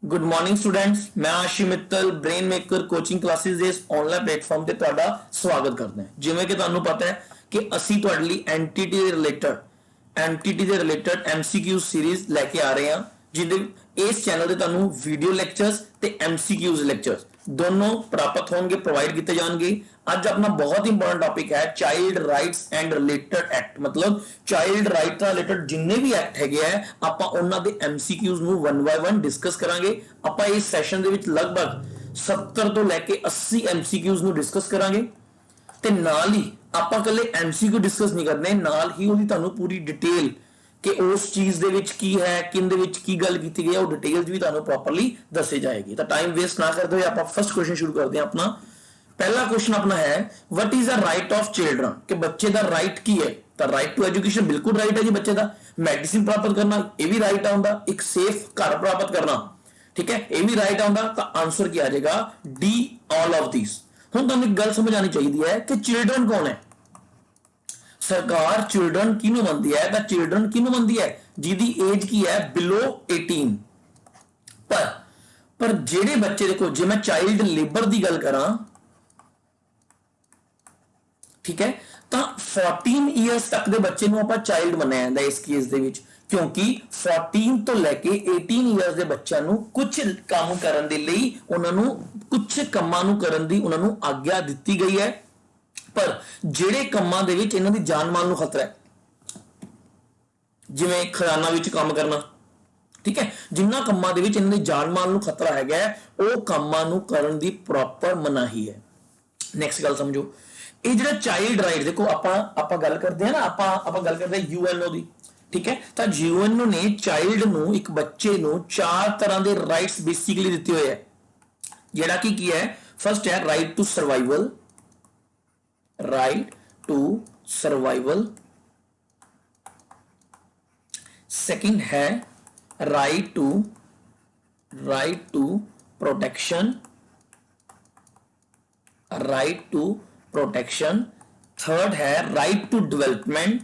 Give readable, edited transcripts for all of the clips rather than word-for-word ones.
Good morning students, ਮੈਂ Ashi Mittal Brain Maker Coaching Classes ਦੇ ਇਸ ਆਨਲਾਈਨ ਪਲੇਟਫਾਰਮ ਤੇ ਤੁਹਾਡਾ ਸਵਾਗਤ ਕਰਦੇ ਹਾਂ। ਜਿਵੇਂ ਕਿ ਤੁਹਾਨੂੰ ਪਤਾ ਹੈ ਕਿ ਅਸੀਂ ਤੁਹਾਡੇ ਲਈ ਐਂਟੀਟੀ ਦੇ ਰਿਲੇਟਡ MCQ ਸੀਰੀਜ਼ ਲੈ ਕੇ ਆ ਰਹੇ ਹਾਂ, ਜਿਹਦੇ ਇਸ ਚੈਨਲ ਤੇ ਤੁਹਾਨੂੰ ਵੀਡੀਓ ਲੈਕਚਰਸ ਤੇ MCQs ਲੈਕਚਰਸ दोनों प्राप्त होंगे, प्रोवाइड किए जाएंगे। आज अपना बहुत इंपॉर्टेंट टॉपिक है child rights and related act, मतलब चाइल्ड राइट ਨਾਲ ਰਿਲੇਟਡ ਜਿੰਨੇ ਵੀ ਐਕਟ ਹੈਗੇ ਆ ਆਪਾਂ ਉਹਨਾਂ ਦੇ MCQs ਨੂੰ 1 ਬਾय 1 ਡਿਸਕਸ ਕਰਾਂਗੇ। ਆਪਾਂ ਇਸ ਸੈਸ਼ਨ ਦੇ ਵਿੱਚ ਲਗਭਗ 70 ਤੋਂ ਲੈ ਕੇ 80 MCQs ਨੂੰ ਡਿਸਕਸ ਕਰਾਂਗੇ ਤੇ ਨਾਲ ਹੀ ਆਪਾਂ ਇਕੱਲੇ MCQ ਡਿਸਕਸ ਨਹੀਂ ਕਰਨੇ, ਨਾਲ ਹੀ ਉਹਦੀ ਤੁਹਾਨੂੰ ਪੂਰੀ ਡਿਟੇਲ कि उस चीज दे विच की है, किंदे विच की गल कीती गई है, वो डिटेल्स भी तुहानू प्रॉपर्ली दसी जाएगी। तो टाइम वेस्ट ना करते हुए आप फर्स्ट क्वेश्चन शुरू करते हैं। अपना पहला क्वेश्चन अपना है what is the right of children, कि बच्चे का राइट की है। तो राइट टू एजुकेशन बिल्कुल राइट है जी बच्चे का। मेडिसिन प्राप्त करना यह भी राइट आउंदा, एक सेफ घर प्राप्त करना, ठीक है, यह भी राइट आउंदा। तो आंसर क्या आ जाएगा डी, ऑल ऑफ दिस। हुण तुहानू एक गल समझ आनी चाहिए है कि चिल्ड्रन कौन है। सरकार चिल्ड्रन किनू मनती है, तो चिल्ड्रन किनू मनती है जिहदी एज की है बिलो 18। पर जेडे बच्चे देखो, जे मैं चाइल्ड लेबर की गल करा, ठीक है, तो 14 ईयर्स तक के बच्चे नूं आपां चाइल्ड मन्निया जांदा इस केस दे विच, क्योंकि 14 तो लैके 18 ईयर्स के बच्चों नूं कुछ काम करन दे लई उन्हां नूं कुछ कामां नूं करन दी उन्हां नूं आग्या दित्ती गई है। पर ਜਿਹੜੇ ਕੰਮਾਂ ਦੇ ਵਿੱਚ ਇਹਨਾਂ ਦੀ ਜਾਨ ਮਾਲ ਨੂੰ ਖਤਰਾ ਹੈ, ਜਿਵੇਂ ਖਜ਼ਾਨਾ ਵਿੱਚ ਕੰਮ ਕਰਨਾ, ਠੀਕ ਹੈ, ਜਿੰਨਾ ਕੰਮਾਂ ਦੇ ਵਿੱਚ ਇਹਨਾਂ ਦੀ ਜਾਨ ਮਾਲ ਨੂੰ ਖਤਰਾ ਹੈਗਾ ਉਹ ਕੰਮਾਂ ਨੂੰ ਕਰਨ ਦੀ ਪ੍ਰੋਪਰ ਮਨਾਹੀ ਹੈ। ਨੈਕਸਟ ਗੱਲ ਸਮਝੋ, ਇਹ ਜਿਹੜਾ ਚਾਈਲਡ ਰਾਈਟ, ਦੇਖੋ ਆਪਾਂ ਗੱਲ ਕਰਦੇ ਹਾਂ ਨਾ, ਆਪਾਂ ਗੱਲ ਕਰਦੇ ਹਾਂ UNO ਦੀ, ਠੀਕ ਹੈ। ਤਾਂ UNO ਨੇ ਚਾਈਲਡ ਨੂੰ, ਇੱਕ ਬੱਚੇ ਨੂੰ 4 ਤਰ੍ਹਾਂ ਦੇ ਰਾਈਟਸ ਬੇਸਿਕਲੀ ਦਿੱਤੇ ਹੋਏ ਹੈ, ਜਿਹੜਾ ਕਿ ਕੀ ਹੈ। ਫਸਟ ਹੈ right to survival, right to survival, second है right to protection, third है right to development,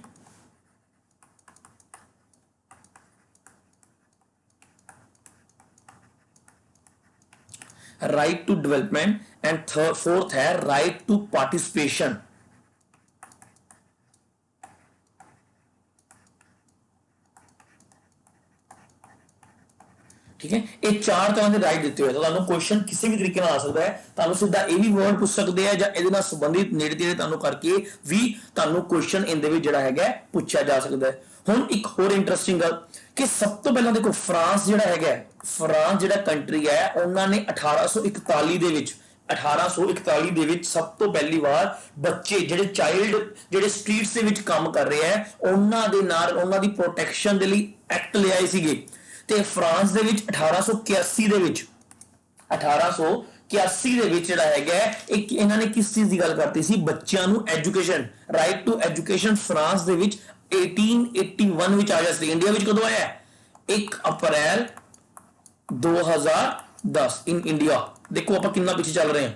and fourth है right to participation। ठीक है, ये 4 तरह के राइट दिते हुए। तो तुहानू क्वेश्चन किसी भी तरीके आ सकता है, तुहानू सीधा ये भी वर्ड पूछ सकते हैं, या इहदे नाल संबंधित नेड़े तेड़े तुहानू करके भी तुहानू क्वेश्चन इहदे विच जिहड़ा हैगा पूछा जा सकता है। हुण एक होर इंटरेस्टिंग गल कि सब तो पहला देखो फ्रांस जिहड़ा हैगा, फ्रांस जिहड़ा कंट्री है, उन्होंने 1841 दे विच 1841 ਦੇ ਵਿੱਚ ਸਭ ਤੋਂ ਪਹਿਲੀ ਵਾਰ ਬੱਚੇ ਜਿਹੜੇ ਚਾਈਲਡ ਜਿਹੜੇ ਸਟਰੀਟਸ ਦੇ ਵਿੱਚ ਕੰਮ ਕਰ ਰਹੇ ਹੈ ਉਹਨਾਂ ਦੇ ਨਾਲ ਉਹਨਾਂ ਦੀ ਪ੍ਰੋਟੈਕਸ਼ਨ ਦੇ ਲਈ ਐਕਟ ਲਿਆਏ ਸੀਗੇ। ਤੇ ਫਰਾਂਸ ਦੇ ਵਿੱਚ 1881 ਦੇ ਵਿੱਚ 1881 ਦੇ ਵਿੱਚ ਜਿਹੜਾ ਹੈਗਾ ਇੱਕ ਇਹਨਾਂ ਨੇ ਕਿਸ ਚੀਜ਼ ਦੀ ਗੱਲ ਕਰਤੀ ਸੀ, ਬੱਚਿਆਂ ਨੂੰ education, right to education France ਦੇ ਵਿੱਚ 1881 ਵਿੱਚ ਆ ਗਿਆ ਸੀ। ਇੰਡੀਆ ਵਿੱਚ ਕਦੋਂ ਆਇਆ? 1 ਅਪ੍ਰੈਲ 2010 इन इंडिया। देखो आप कितना पीछे चल रहे हैं,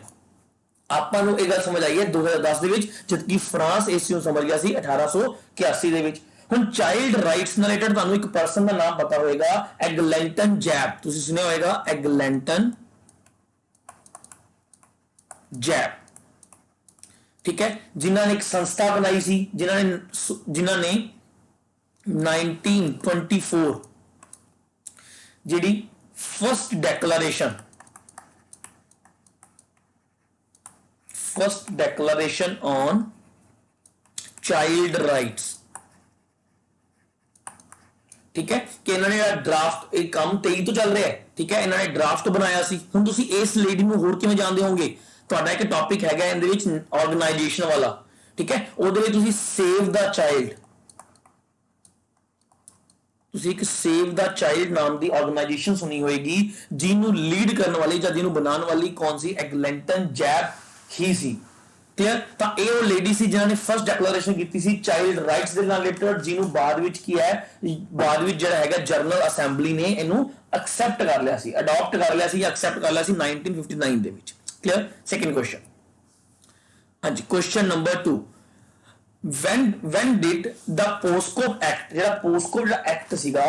ਆਪਾਂ ਨੂੰ ਇਹ ਗੱਲ ਸਮਝ ਆਈ ਹੈ 2010 ਦੇ ਵਿੱਚ, ਜਦਕਿ ਫਰਾਂਸ ਇਸ ਨੂੰ ਸਮਝ ਗਿਆ ਸੀ 1881 ਦੇ ਵਿੱਚ। ਹੁਣ ਚਾਈਲਡ ਰਾਈਟਸ ਨਾਲ ਰਿਲੇਟਡ ਤੁਹਾਨੂੰ ਇੱਕ ਪਰਸਨ ਦਾ ਨਾਮ ਪਤਾ ਹੋਏਗਾ, ਐਗਲੈਂਟਨ ਜੈਬ, ਤੁਸੀਂ ਸੁਣਿਆ ਹੋਏਗਾ ਐਗਲੈਂਟਨ ਜੈਬ, ਠੀਕ ਹੈ, ਜਿਨ੍ਹਾਂ ਨੇ ਇੱਕ ਸੰਸਥਾ ਬਣਾਈ ਸੀ, ਜਿਨ੍ਹਾਂ ਨੇ 1924 ਜਿਹੜੀ first declaration on child rights, ठीक है, कि इन्होंने ड्राफ्ट, एक काम 23 तो चल रहा है, ठीक है, इन्होंने ड्राफ्ट बनाया सी। हुण तुसीं इस लेडी नूं होर किवें जानदे होंगे, तुहाडा एक टॉपिक हैगा इहदे विच ऑर्गेनाइजेशन वाला, ठीक है, ਉਹਦੇ ਵਿੱਚ ਤੁਸੀਂ सेव द चाइल्ड, ਤੁਸੀਂ ਇੱਕ ਸੇਵ ਦਾ ਚਾਈਲਡ ਨਾਮ ਦੀ ਆਰਗੇਨਾਈਜੇਸ਼ਨ ਸੁਣੀ ਹੋਏਗੀ, ਜਿਹਨੂੰ ਲੀਡ ਕਰਨ ਵਾਲੀ ਜਾਂ ਜਿਹਨੂੰ ਬਣਾਉਣ ਵਾਲੀ ਕੌਣ ਸੀ? ਐਗਲੈਂਟਨ ਜੈਬ ਹੀ ਸੀ। ਕਲੀਅਰ? ਤਾਂ ਇਹ ਉਹ ਲੇਡੀ ਸੀ ਜਿਨ੍ਹਾਂ ਨੇ ਫਰਸਟ ਡੈਕਲੇਰੇਸ਼ਨ ਕੀਤੀ ਸੀ ਚਾਈਲਡ ਰਾਈਟਸ ਦੇ ਨਾਲ ਰਿਲੇਟਡ, ਜਿਹਨੂੰ ਬਾਅਦ ਵਿੱਚ ਕੀ ਹੈ, ਬਾਅਦ ਵਿੱਚ ਜਿਹੜਾ ਹੈਗਾ ਜਨਰਲ ਅਸੈਂਬਲੀ ਨੇ ਇਹਨੂੰ ਐਕਸੈਪਟ ਕਰ ਲਿਆ ਸੀ, ਅਡਾਪਟ ਕਰ ਲਿਆ ਸੀ ਜਾਂ ਐਕਸੈਪਟ ਕਰ ਲਿਆ ਸੀ 1959 ਦੇ ਵਿੱਚ। ਕਲੀਅਰ? ਸੈਕੰਡ ਕੁਐਸਚਨ, ਹਾਂਜੀ, question number 2, when did the POSCO Act, ਜਿਹੜਾ POSCO ਜਿਹੜਾ ਐਕਟ ਸੀਗਾ,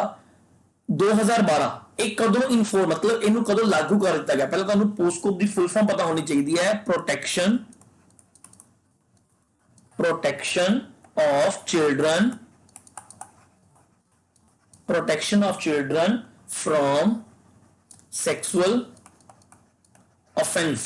2012 ਇਹ ਕਦੋਂ ਇਨਫੋਰ मतलब ਇਹਨੂੰ ਕਦੋਂ ਲਾਗੂ ਕਰ ਦਿੱਤਾ ਗਿਆ? ਪਹਿਲਾਂ ਤੁਹਾਨੂੰ ਪੋਸਕੋਪ ਦੀ ਫੁੱਲ ਫਾਰਮ ਪਤਾ ਹੋਣੀ ਚਾਹੀਦੀ ਹੈ, protection of children from sexual offense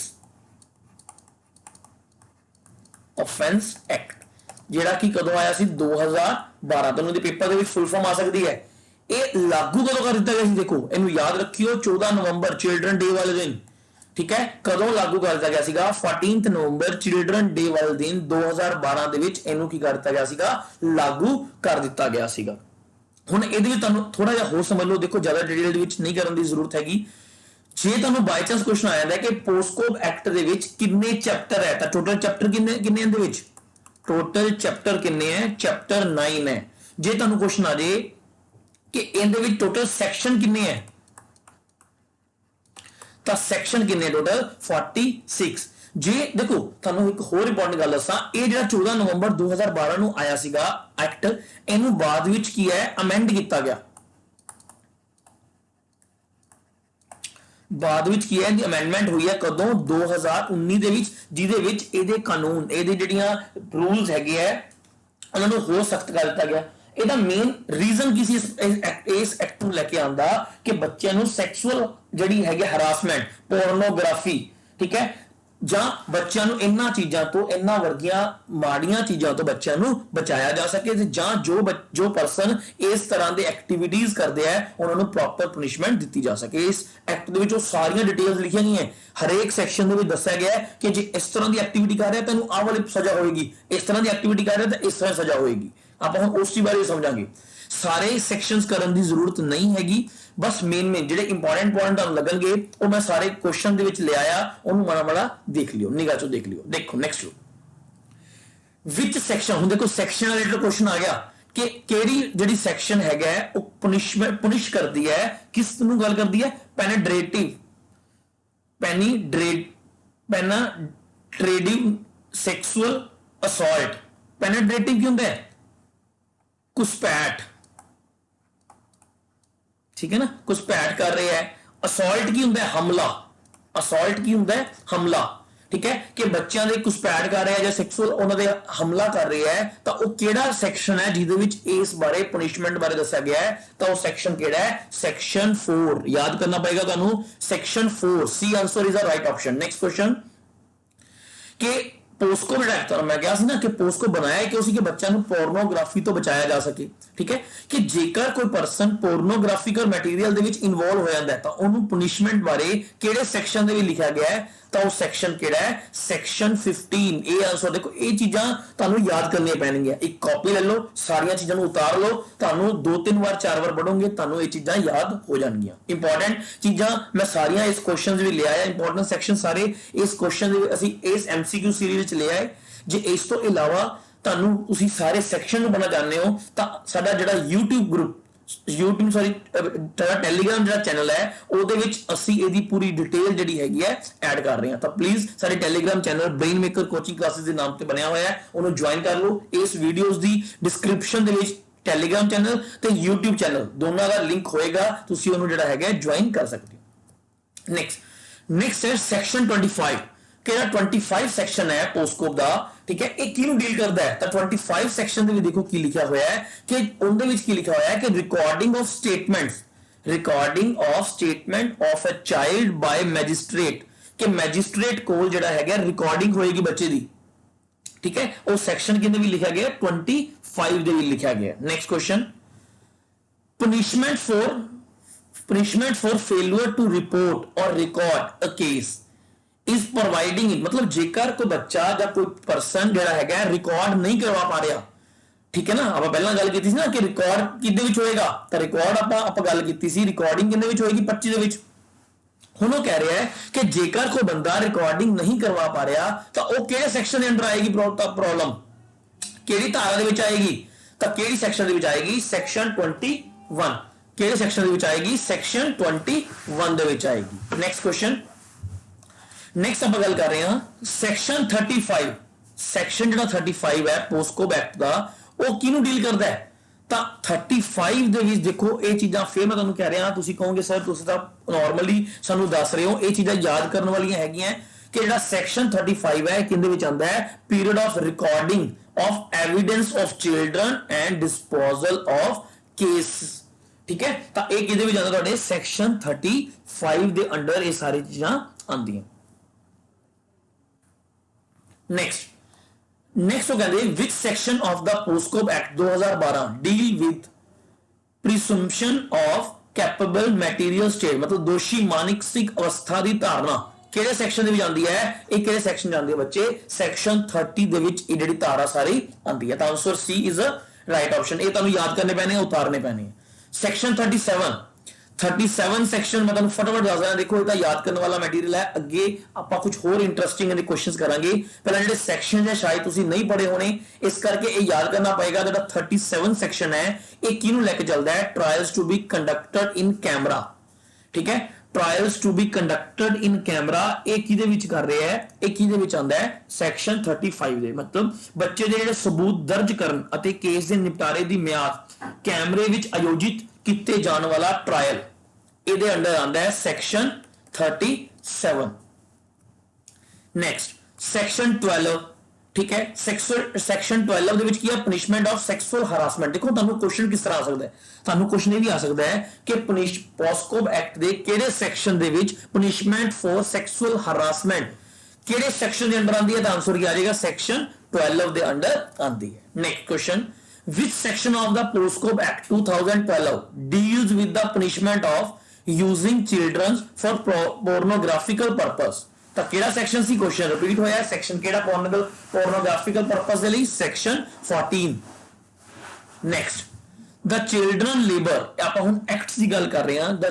act, ਜਿਹੜਾ ਕਿ ਕਦੋਂ ਆਇਆ ਸੀ? 2012। ਤੁਹਾਨੂੰ ਦੇ ਪੇਪਰ ਦੇ ਵਿੱਚ ਫੁੱਲ ਫਾਰਮ ਆ ਸਕਦੀ ਹੈ। ਇਹ ਲਾਗੂ ਕਦੋਂ ਕਰ ਦਿੱਤਾ ਗਿਆ ਸੀ? ਦੇਖੋ ਇਹਨੂੰ ਯਾਦ ਰੱਖਿਓ, 14 ਨਵੰਬਰ ਚਿਲਡਰਨ ਡੇ ਵਾਲੇ ਦਿਨ, ਠੀਕ ਹੈ। ਕਦੋਂ ਲਾਗੂ ਕਰ ਦਿੱਤਾ ਗਿਆ ਸੀਗਾ? 14 ਨਵੰਬਰ ਚਿਲਡਰਨ ਡੇ ਵਾਲੇ ਦਿਨ 2012 ਦੇ ਵਿੱਚ ਇਹਨੂੰ ਕੀ ਕਰ ਦਿੱਤਾ ਗਿਆ ਸੀਗਾ? ਲਾਗੂ ਕਰ ਦਿੱਤਾ ਗਿਆ ਸੀਗਾ। ਹੁਣ ਇਹਦੇ ਵਿੱਚ ਤੁਹਾਨੂੰ ਥੋੜਾ ਜਿਹਾ ਹੋਰ ਸਮਝ ਲਓ, ਦੇਖੋ ਜ਼ਿਆਦਾ ਡਿਟੇਲ ਦੇ ਵਿੱਚ ਨਹੀਂ ਕਰਨ ਦੀ ਜ਼ਰੂਰਤ ਹੈਗੀ। ਜੇ ਤੁਹਾਨੂੰ ਬਾਈ ਚਾਂਸ ਕੁਐਸਚਨ ਆ ਜਾਂਦਾ ਹੈ ਕਿ ਪੋਸਕੋਪ ਐਕਟ ਦੇ ਵਿੱਚ ਕਿੰਨੇ ਚੈਪਟਰ ਹੈ, ਤਾਂ ਟੋਟਲ ਚੈਪਟਰ ਕਿੰਨੇ ਇਹਦੇ ਵਿੱਚ? ਟੋਟਲ ਚੈਪਟਰ ਕਿੰਨੇ ਹੈ? ਚੈਪਟਰ 9 ਹੈ। ਜੇ ਤੁਹਾਨੂੰ ਕੁਐਸਚਨ ਆ ਜੇ ਕਿ ਇਹਦੇ ਵਿੱਚ ਟੋਟਲ ਸੈਕਸ਼ਨ ਕਿੰਨੇ ਹੈ, ਤਾਂ ਸੈਕਸ਼ਨ ਕਿੰਨੇ ਟੋਟਲ? 46। ਜੇ ਦੇਖੋ ਤੁਹਾਨੂੰ ਇੱਕ ਹੋਰ ਇੰਪੋਰਟੈਂਟ ਗੱਲ ਦੱਸਾਂ, ਇਹ ਜਿਹੜਾ 14 ਨਵੰਬਰ 2012 ਨੂੰ ਆਇਆ ਸੀਗਾ ਐਕਟ, ਇਹਨੂੰ ਬਾਅਦ ਵਿੱਚ ਕੀ ਹੈ? ਅਮੈਂਡ ਕੀਤਾ ਗਿਆ। ਬਾਅਦ ਵਿੱਚ ਕੀ ਹੈ? ਇਹਦੀ ਅਮੈਂਡਮੈਂਟ ਹੋਈ ਹੈ ਕਦੋਂ? 2019 ਦੇ ਵਿੱਚ, ਜਿਹਦੇ ਵਿੱਚ ਇਹਦੇ ਕਾਨੂੰਨ, ਇਹਦੇ ਜਿਹੜੀਆਂ ਰੂਲਸ ਹੈਗੇ ਆ, ਉਹਨਾਂ ਨੂੰ ਹੋਰ ਸਖਤ ਕਰ ਦਿੱਤਾ ਗਿਆ। ਇਹਦਾ ਮੇਨ ਰੀਜ਼ਨ ਕੀ ਸੀ ਇਸ ਐਕਟ ਨੂੰ ਲੈ ਕੇ ਆਂਦਾ? ਕਿ ਬੱਚਿਆਂ ਨੂੰ ਸੈਕਸੁਅਲ ਜਿਹੜੀ ਹੈਗੀ ਹਰਾਸਮੈਂਟ, ਪੋਰਨੋਗ੍ਰਾਫੀ, ਠੀਕ ਹੈ, ਜਾਂ ਬੱਚਿਆਂ ਨੂੰ ਇਹਨਾਂ ਚੀਜ਼ਾਂ ਤੋਂ, ਇਹਨਾਂ ਵਰਗੀਆਂ ਮਾੜੀਆਂ ਚੀਜ਼ਾਂ ਤੋਂ ਬੱਚਿਆਂ ਨੂੰ ਬਚਾਇਆ ਜਾ ਸਕੇ, ਤੇ ਜਾਂ ਜੋ ਪਰਸਨ ਇਸ ਤਰ੍ਹਾਂ ਦੇ ਐਕਟੀਵਿਟੀਜ਼ ਕਰਦੇ ਆ ਉਹਨਾਂ ਨੂੰ ਪ੍ਰੋਪਰ ਪਨਿਸ਼ਮੈਂਟ ਦਿੱਤੀ ਜਾ ਸਕੇ। ਇਸ ਐਕਟ ਦੇ ਵਿੱਚ ਉਹ ਸਾਰੀਆਂ ਡਿਟੇਲਸ ਲਿਖੀਆਂ ਗਈਆਂ, ਹਰੇਕ ਸੈਕਸ਼ਨ ਦੇ ਵਿੱਚ ਦੱਸਿਆ ਗਿਆ ਹੈ ਕਿ ਜੇ ਇਸ ਤਰ੍ਹਾਂ ਦੀ ਐਕਟੀਵਿਟੀ ਕਰ ਰਿਹਾ ਤਾਂ ਇਹਨੂੰ ਆਹ ਵਾਲੀ ਸਜ਼ਾ ਹੋਏਗੀ, ਇਸ ਤਰ੍ਹਾਂ ਦੀ ਐਕਟੀਵਿਟੀ ਕਰ ਰਿਹਾ ਤਾਂ ਇਸ ਤਰ੍ਹਾਂ ਸਜ਼ਾ ਹੋਏਗੀ। ਆਪਾਂ ਹੁਣ ਉਸ ਚੀਜ਼ ਬਾਰੇ ਸਮਝਾਂਗੇ। ਸਾਰੇ ਸੈਕਸ਼ਨਸ ਕਰਨ ਦੀ ਜ਼ਰੂਰਤ ਨਹੀਂ ਹੈਗੀ, ਬਸ ਮੇਨ ਜਿਹੜੇ ਇੰਪੋਰਟੈਂਟ ਪੁਆਇੰਟ ਤੁਹਾਨੂੰ ਲੱਗਣਗੇ ਉਹ ਮੈਂ ਸਾਰੇ ਕੁਐਸਚਨ ਦੇ ਵਿੱਚ ਲਿਆਇਆ, ਉਹਨੂੰ ਮਾੜਾ ਦੇਖ ਲਿਓ, ਨਿਗਾਹ ਚੋਂ ਦੇਖ ਲਿਓ। ਦੇਖੋ ਨੈਕਸਟ ਵਿਚ ਸੈਕਸ਼ਨ, ਹੁਣ ਦੇਖੋ ਸੈਕਸ਼ਨ ਰਿਲੇਟਡ ਕੁਐਸਚਨ ਆ ਗਿਆ ਕਿ ਕਿਹੜੀ ਜਿਹੜੀ ਸੈਕਸ਼ਨ ਹੈਗਾ ਉਹ ਪੁਨਿਸ਼ ਕਰਦੀ ਹੈ, ਕਿਸ ਨੂੰ ਗੱਲ ਕਰਦੀ ਹੈ? ਪੈਨੇਟ੍ਰੇਟਿਵ ਸੈਕਸੁਅਲ ਅਸੌਲਟ। ਪੈਨੇਟ੍ਰੇਟਿਵ ਕੀ ਹੁੰਦਾ ਹੈ? ਘੁਸਪੈਠ, ਠੀਕ ਹੈ ਨਾ, ਘੁਸਪੈਠ ਕਰ ਰਿਹਾ ਹੈ। ਅਸੌਲਟ ਕੀ ਹੁੰਦਾ ਹੈ? ਹਮਲਾ। ਅਸੌਲਟ ਕੀ ਹੁੰਦਾ ਹੈ? ਹਮਲਾ, ਠੀਕ ਹੈ, ਕਿ ਬੱਚਿਆਂ ਦੇ ਘੁਸਪੈਠ ਕਰ ਰਿਹਾ ਜਾਂ ਸੈਕਸੁਅਲ ਉਹਨਾਂ ਦੇ ਹਮਲਾ ਕਰ ਰਿਹਾ ਹੈ, ਤਾਂ ਉਹ ਕਿਹੜਾ ਸੈਕਸ਼ਨ ਹੈ ਜਿਹਦੇ ਵਿੱਚ ਇਸ ਬਾਰੇ ਪਨਿਸ਼ਮੈਂਟ ਬਾਰੇ ਦੱਸਿਆ ਗਿਆ ਹੈ? ਤਾਂ ਉਹ ਸੈਕਸ਼ਨ ਕਿਹੜਾ ਹੈ? ਸੈਕਸ਼ਨ 4। ਯਾਦ ਕਰਨਾ ਪਏਗਾ ਤੁਹਾਨੂੰ, section 4। C answer is the right option. Next question ਕਿ ਪੋਸਕੋ ਜਿਹੜਾ ਮੈਂ ਕਿਹਾ ਸੀ ਨਾ ਕਿ ਪੋਸਕੋ ਬਣਾਇਆ ਕਿਉਂ ਸੀ? ਕਿ ਬੱਚਿਆਂ ਨੂੰ ਪੋਰਨੋਗ੍ਰਾਫੀ ਤੋਂ ਬਚਾਇਆ ਜਾ ਸਕੇ, ਠੀਕ ਹੈ, ਕਿ ਜੇਕਰ ਕੋਈ ਪਰਸਨ ਪੋਰਨੋਗ੍ਰਾਫਿਕਲ ਮਟੀਰੀਅਲ ਦੇ ਵਿੱਚ ਇਨਵੋਲਵ ਹੋ ਜਾਂਦਾ ਹੈ ਤਾਂ ਉਹਨੂੰ ਪਨਿਸ਼ਮੈਂਟ ਬਾਰੇ ਕਿਹੜੇ ਸੈਕਸ਼ਨ ਦੇ ਵਿੱਚ ਲਿਖਿਆ ਗਿਆ ਹੈ? ਤਾਂ ਉਹ ਸੈਕਸ਼ਨ ਕਿਹੜਾ ਹੈ? ਸੈਕਸ਼ਨ 15। ਇਹ ਆਂਸਰ ਦੇਖੋ, ਇਹ ਚੀਜ਼ਾਂ ਤੁਹਾਨੂੰ ਯਾਦ ਕਰਨੀਆਂ ਪੈਣਗੀਆਂ। ਇੱਕ ਕਾਪੀ ਲੈ ਲਓ, ਸਾਰੀਆਂ ਚੀਜ਼ਾਂ ਨੂੰ ਉਤਾਰ ਲਓ, ਤੁਹਾਨੂੰ 2-3 ਵਾਰ 4 ਵਾਰ ਪੜੋਗੇ ਤੁਹਾਨੂੰ ਇਹ ਚੀਜ਼ਾਂ ਯਾਦ ਹੋ ਜਾਣਗੀਆਂ। ਇੰਪੋਰਟੈਂਟ ਚੀਜ਼ਾਂ ਮੈਂ ਸਾਰੀਆਂ ਇਸ ਕੁਐਸਚਨ ਦੇ ਵਿੱਚ ਲਿਆ ਹੈ, ਇੰਪੋਰਟੈਂਟ ਸੈਕਸ਼ਨ ਸਾਰੇ ਇਸ ਕੁਐਸਚਨ ਦੇ ਅਸੀਂ ਇਸ MCQ ਸੀਰੀਜ਼ ਵਿੱਚ ਲਿਆ ਹੈ। ਜੇ ਇਸ ਤੋਂ ਇਲਾਵਾ ਤੁਹਾਨੂੰ ਤੁਸੀਂ ਸਾਰੇ ਸੈਕਸ਼ਨ ਨੂੰ ਬਣਾ ਜਾਣਦੇ ਹੋ ਤਾਂ ਸਾਡਾ ਜਿਹੜਾ ਟੈਲੀਗ੍ਰਾਮ ਜਿਹੜਾ ਚੈਨਲ ਹੈ ਉਹਦੇ ਵਿੱਚ ਅਸੀਂ ਇਹਦੀ ਪੂਰੀ ਡਿਟੇਲ ਜਿਹੜੀ ਹੈਗੀ ਹੈ ਐਡ ਕਰ ਰਹੇ ਹਾਂ। ਤਾਂ ਪਲੀਜ਼ ਸਾਡੇ Telegram channel brain Maker Coaching Classes ਦੇ ਨਾਮ ਤੇ ਬਣਿਆ ਹੋਇਆ ਹੈ, ਉਹਨੂੰ ਜੁਆਇਨ ਕਰ ਲਓ। ਇਸ ਵੀਡੀਓਜ਼ ਦੀ ਡਿਸਕ੍ਰਿਪਸ਼ਨ ਦੇ ਵਿੱਚ ਟੈਲੀਗ੍ਰਾਮ ਚੈਨਲ ਤੇ YouTube ਚੈਨਲ ਦੋਨਾਂ ਦਾ ਲਿੰਕ ਹੋਏਗਾ, ਤੁਸੀਂ ਉਹਨੂੰ ਜਿਹੜਾ ਹੈਗਾ ਜੁਆਇਨ ਕਰ ਸਕਦੇ ਹੋ। ਨੈਕਸਟ ਹੈ ਸੈਕਸ਼ਨ 25 ਕਿ ਜਿਹੜਾ 25 ਸੈਕਸ਼ਨ ਹੈ ਪੋਸਕੋਪ ਦਾ, ਠੀਕ ਹੈ, ਇਹ ਕਿਹਨੂੰ ਡੀਲ ਕਰਦਾ ਹੈ? ਤਾਂ 25 ਸੈਕਸ਼ਨ ਦੇ ਵਿੱਚ ਦੇਖੋ ਕੀ ਲਿਖਿਆ ਹੋਇਆ ਹੈ ਕਿ ਉਹਦੇ ਵਿੱਚ ਕੀ ਲਿਖਿਆ ਹੋਇਆ ਹੈ ਕਿ recording of statement of a child by magistrate, ਕਿ ਮੈਜਿਸਟ੍ਰੇਟ ਕੋਲ ਜਿਹੜਾ ਹੈਗਾ ਰਿਕਾਰਡਿੰਗ ਹੋਏਗੀ ਬੱਚੇ ਦੀ, ਠੀਕ ਹੈ। ਉਹ ਸੈਕਸ਼ਨ ਕਿੰਨੇ ਵੀ ਲਿਖਿਆ ਗਿਆ? 25 ਦੇ ਵਿੱਚ ਲਿਖਿਆ ਗਿਆ। Next question, punishment for failure to report or record a case is providing it, मतलब ਜੇਕਰ ਕੋਈ ਬੱਚਾ ਜਾਂ ਕੋਈ ਪਰਸਨ ਜਿਹੜਾ ਹੈਗਾ ਰਿਕਾਰਡ ਨਹੀਂ ਕਰਵਾ ਪਾ ਰਿਹਾ, ਠੀਕ ਹੈ ਨਾ, ਆਪਾਂ ਪਹਿਲਾਂ ਗੱਲ ਕੀਤੀ ਸੀ ਨਾ ਕਿ ਰਿਕਾਰਡ ਕਿਹਦੇ ਵਿੱਚ ਹੋਏਗਾ? ਤਾਂ ਰਿਕਾਰਡ ਆਪਾਂ ਗੱਲ ਕੀਤੀ ਸੀ, ਰਿਕਾਰਡਿੰਗ ਕਿਹਦੇ ਵਿੱਚ ਹੋਏਗੀ? 25 ਦੇ ਵਿੱਚ। ਹੁਣ ਉਹ ਕਹਿ ਰਿਹਾ ਹੈ ਕਿ ਜੇਕਰ ਕੋਈ ਬੰਦਾ ਰਿਕਾਰਡਿੰਗ ਨਹੀਂ ਕਰਵਾ ਪਾ ਰਿਹਾ ਤਾਂ ਉਹ ਕਿਹੜੇ ਸੈਕਸ਼ਨ ਦੇ ਅੰਡਰ ਆਏਗੀ? ਪ੍ਰੋਬਲਮ ਕਿਹੜੀ ਧਾਰਾ ਦੇ ਵਿੱਚ ਆਏਗੀ? ਤਾਂ ਕਿਹੜੀ ਸੈਕਸ਼ਨ ਦੇ ਵਿੱਚ ਆਏਗੀ? ਸੈਕਸ਼ਨ 21। ਕਿਹੜੇ ਸੈਕਸ਼ਨ ਦੇ ਵਿੱਚ ਆਏਗੀ? ਸੈਕਸ਼ਨ 21 ਦੇ ਵਿੱਚ ਆਏਗੀ। ਨੈਕਸਟ ਕੁਐਸਚਨ, ਨੈਕਸਟ ਆਪਾਂ ਗੱਲ ਕਰ ਰਹੇ ਹਾਂ ਸੈਕਸ਼ਨ 35। ਸੈਕਸ਼ਨ ਜਿਹੜਾ 35 ਹੈ ਪੋਸਕੋ ਐਕਟ ਦਾ, ਉਹ ਕਿਹਨੂੰ ਡੀਲ ਕਰਦਾ ਹੈ? ਤਾਂ 35 ਦੇ ਵਿੱਚ ਦੇਖੋ ਇਹ ਚੀਜ਼ਾਂ ਫਿਰ ਮੈਂ ਤੁਹਾਨੂੰ ਕਹਿ ਰਿਹਾ, ਤੁਸੀਂ ਕਹੋਗੇ ਸਰ ਤੁਸੀਂ ਤਾਂ ਨਾਰਮਲੀ ਸਾਨੂੰ ਦੱਸ ਰਹੇ ਹੋ, ਇਹ ਚੀਜ਼ਾਂ ਯਾਦ ਕਰਨ ਵਾਲੀਆਂ ਹੈਗੀਆਂ ਕਿ ਜਿਹੜਾ ਸੈਕਸ਼ਨ 35 ਹੈ ਕਿੰਦੇ ਵਿੱਚ ਆਉਂਦਾ ਹੈ, period of recording of evidence of children and disposal of case. ਠੀਕ ਹੈ, ਤਾਂ ਇਹ ਕਿਹਦੇ ਵਿੱਚ ਆਉਂਦਾ ਤੁਹਾਡੇ ਸੈਕਸ਼ਨ 35 ਦੇ ਅੰਡਰ ਇਹ ਸਾਰੀ ਚੀਜ਼ਾਂ ਆਉਂਦੀਆਂ। ਨੈਕਸਟ ਉਹ ਕਹਿੰਦੇ ਵਿਚ section of the POCSO act 2012 deal with presumption of capable material state, ਮਤਲਬ ਦੋਸ਼ੀ ਮਾਨਸਿਕ ਅਵਸਥਾ ਦੀ ਧਾਰਨਾ ਕਿਹੜੇ ਸੈਕਸ਼ਨ ਦੇ ਵਿੱਚ ਆਉਂਦੀ ਹੈ, ਇਹ ਕਿਹੜੇ ਸੈਕਸ਼ਨ ਜਾਂਦੀ ਹੈ ਬੱਚੇ, ਸੈਕਸ਼ਨ 30 ਦੇ ਵਿੱਚ ਇਹ ਜਿਹੜੀ ਧਾਰਾ ਸਾਰੀ ਆਉਂਦੀ ਹੈ। ਤਾਂ answer C is a right option. ਇਹ ਤੁਹਾਨੂੰ ਯਾਦ ਕਰਨੇ ਪੈਣੇ, ਉਤਾਰਨੇ ਪੈਣੇ। ਸੈਕਸ਼ਨ 37 ਸੈਕਸ਼ਨ ਮੈਂ ਤੁਹਾਨੂੰ ਫਟਾਫਟ ਦੱਸ ਦਿਆਂ, ਦੇਖੋ ਇਹ ਤਾਂ ਯਾਦ ਕਰਨ ਵਾਲਾ ਮਟੀਰੀਅਲ ਹੈ, ਅੱਗੇ ਆਪਾਂ ਕੁਝ ਹੋਰ ਇੰਟਰਸਟਿੰਗ ਇਹਦੇ ਕੁਐਸਚਨਸ ਕਰਾਂਗੇ। ਪਹਿਲਾਂ ਜਿਹੜੇ ਸੈਕਸ਼ਨ ਹੈ ਸ਼ਾਇਦ ਤੁਸੀਂ ਨਹੀਂ ਪੜ੍ਹੇ ਹੋਣੇ, ਇਸ ਕਰਕੇ ਇਹ ਯਾਦ ਕਰਨਾ ਪਏਗਾ। ਜਿਹੜਾ 37 ਸੈਕਸ਼ਨ ਹੈ ਇਹ ਕਿਹਨੂੰ ਲੈ ਕੇ ਚੱਲਦਾ ਹੈ, trials to be conducted in camera. ਠੀਕ ਹੈ, trials to be conducted in camera ਇਹ ਕਿਹਦੇ ਵਿੱਚ ਕਰ ਰਿਹਾ ਹੈ, ਇਹ ਕਿਹਦੇ ਵਿੱਚ ਆਉਂਦਾ ਹੈ, ਸੈਕਸ਼ਨ 35 ਦੇ। ਮਤਲਬ ਬੱਚੇ ਦੇ ਜਿਹੜੇ ਸਬੂਤ ਦਰਜ ਕਰਨ ਅਤੇ ਕੇਸ ਦੇ ਨਿਪਟਾਰੇ ਦੀ ਮਿਆਦ ਕੈਮਰੇ ਵਿੱਚ ਆਯੋਜਿਤ ਕੀਤੇ ਜਾਣ ਵਾਲਾ ਟ੍ਰਾਇਲ ਇਹਦੇ ਅੰਡਰ ਆਉਂਦਾ ਹੈ ਸੈਕਸ਼ਨ 37। Next section 12। ਠੀਕ ਹੈ, ਸੈਕਸ਼ਨ 12 ਦੇ ਵਿੱਚ ਕੀ ਹੈ, ਪਨਿਸ਼ਮੈਂਟ ਆਫ ਸੈਕਸੁਅਲ ਹਰਾਸਮੈਂਟ। ਦੇਖੋ ਤੁਹਾਨੂੰ ਕੁਐਸਚਨ ਕਿਸ ਤਰ੍ਹਾਂ ਆ ਸਕਦਾ ਹੈ, ਤੁਹਾਨੂੰ ਕੁਐਸਚਨ ਇਹ ਵੀ ਆ ਸਕਦਾ ਹੈ ਕਿ ਪੋਸਕੋਪ ਐਕਟ ਦੇ ਕਿਹੜੇ ਸੈਕਸ਼ਨ ਦੇ ਵਿੱਚ ਪਨਿਸ਼ਮੈਂਟ ਫॉर ਸੈਕਸੁਅਲ ਹਰਾਸਮੈਂਟ ਕਿਹੜੇ ਸੈਕਸ਼ਨ ਦੇ ਅੰਡਰ ਆਉਂਦੀ ਹੈ, ਤਾਂ ਆਨਸਰ ਕੀ ਆ ਜਾਏਗਾ, ਸੈਕਸ਼ਨ 12 ਦੇ ਅੰਡਰ ਆਉਂਦੀ ਹੈ। Next question, which section of the POSCO Act 2012 deals with the punishment of using children for pornographical purpose? ਤਾਂ ਕਿਹੜਾ ਸੈਕਸ਼ਨ ਸੀ, ਕੁਐਸਚਨ ਰਿਪੀਟ ਹੋਇਆ, ਸੈਕਸ਼ਨ ਕਿਹੜਾ pornographical purpose ਦੇ ਲਈ, section 14। Next the children labor, ਆਪਾਂ ਹੁਣ ਐਕਟ ਦੀ ਗੱਲ ਕਰ ਰਹੇ ਹਾਂ। the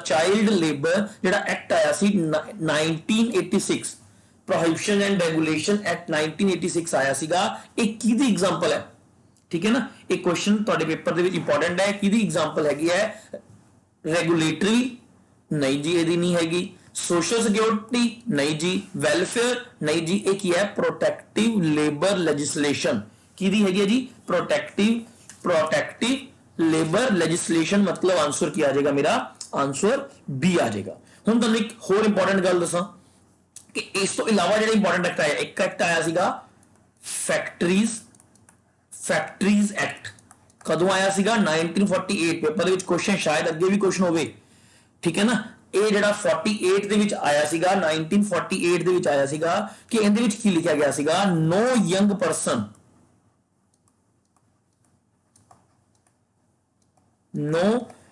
child labor ਜਿਹੜਾ ਐਕਟ ਆਇਆ ਸੀ 1986, prohibition and regulation act 1986 ਆਇਆ ਸੀਗਾ, ਇਹ ਕਿਹਦੀ ਐਗਜ਼ਾਮਪਲ ਹੈ। ਠੀਕ ਹੈ ਨਾ, ਇਹ ਕੁਐਸਚਨ ਤੁਹਾਡੇ ਪੇਪਰ ਦੇ ਵਿੱਚ ਇੰਪੋਰਟੈਂਟ ਹੈ। ਕਿਹਦੀ ਐਗਜ਼ਾਮਪਲ ਹੈਗੀ ਹੈ, ਰੈਗੂਲੇਟਰੀ ਨਹੀਂ ਜੀ, ਇਹਦੀ ਨਹੀਂ ਹੈਗੀ। ਸੋਸ਼ਲ ਸਿਕਿਉਰਿਟੀ ਨਹੀਂ ਜੀ। ਵੈਲਫੇਅਰ ਨਹੀਂ ਜੀ। ਇਹ ਕੀ ਹੈ, ਪ੍ਰੋਟੈਕਟਿਵ ਲੇਬਰ ਲੈਜਿਸਲੇਸ਼ਨ। ਕਿਹਦੀ ਹੈਗੀ ਹੈ ਜੀ, ਪ੍ਰੋਟੈਕਟਿਵ ਲੇਬਰ ਲੈਜਿਸਲੇਸ਼ਨ। ਮਤਲਬ ਆਨਸਰ ਕੀ ਆ ਜਾਏਗਾ, ਮੇਰਾ ਆਨਸਰ ਬੀ ਆ ਜਾਏਗਾ। ਹੁਣ ਤੁਹਾਨੂੰ ਇੱਕ ਹੋਰ ਇੰਪੋਰਟੈਂਟ ਗੱਲ ਦੱਸਾਂ ਕਿ ਇਸ ਤੋਂ ਇਲਾਵਾ ਜਿਹੜਾ ਇੰਪੋਰਟੈਂਟ ਐਕਟ ਆਇਆ, ਇੱਕ ਐਕਟ ਆਇਆ ਸੀਗਾ ਫੈਕਟਰੀਜ਼ ਐਕਟ। ਕਦੋਂ ਆਇਆ ਸੀਗਾ, 1948। ਪੇਪਰ ਦੇ ਵਿੱਚ ਕੁਐਸਚਨ ਸ਼ਾਇਦ ਅੱਗੇ ਵੀ ਕੁਐਸਚਨ ਹੋਵੇ। ਠੀਕ ਹੈ ਨਾ, ਇਹ ਜਿਹੜਾ 48 ਦੇ ਵਿੱਚ ਆਇਆ ਸੀਗਾ, 1948 ਦੇ ਵਿੱਚ ਆਇਆ ਸੀਗਾ ਕਿ ਇਹਦੇ ਵਿੱਚ ਕੀ ਲਿਖਿਆ ਗਿਆ ਸੀਗਾ, no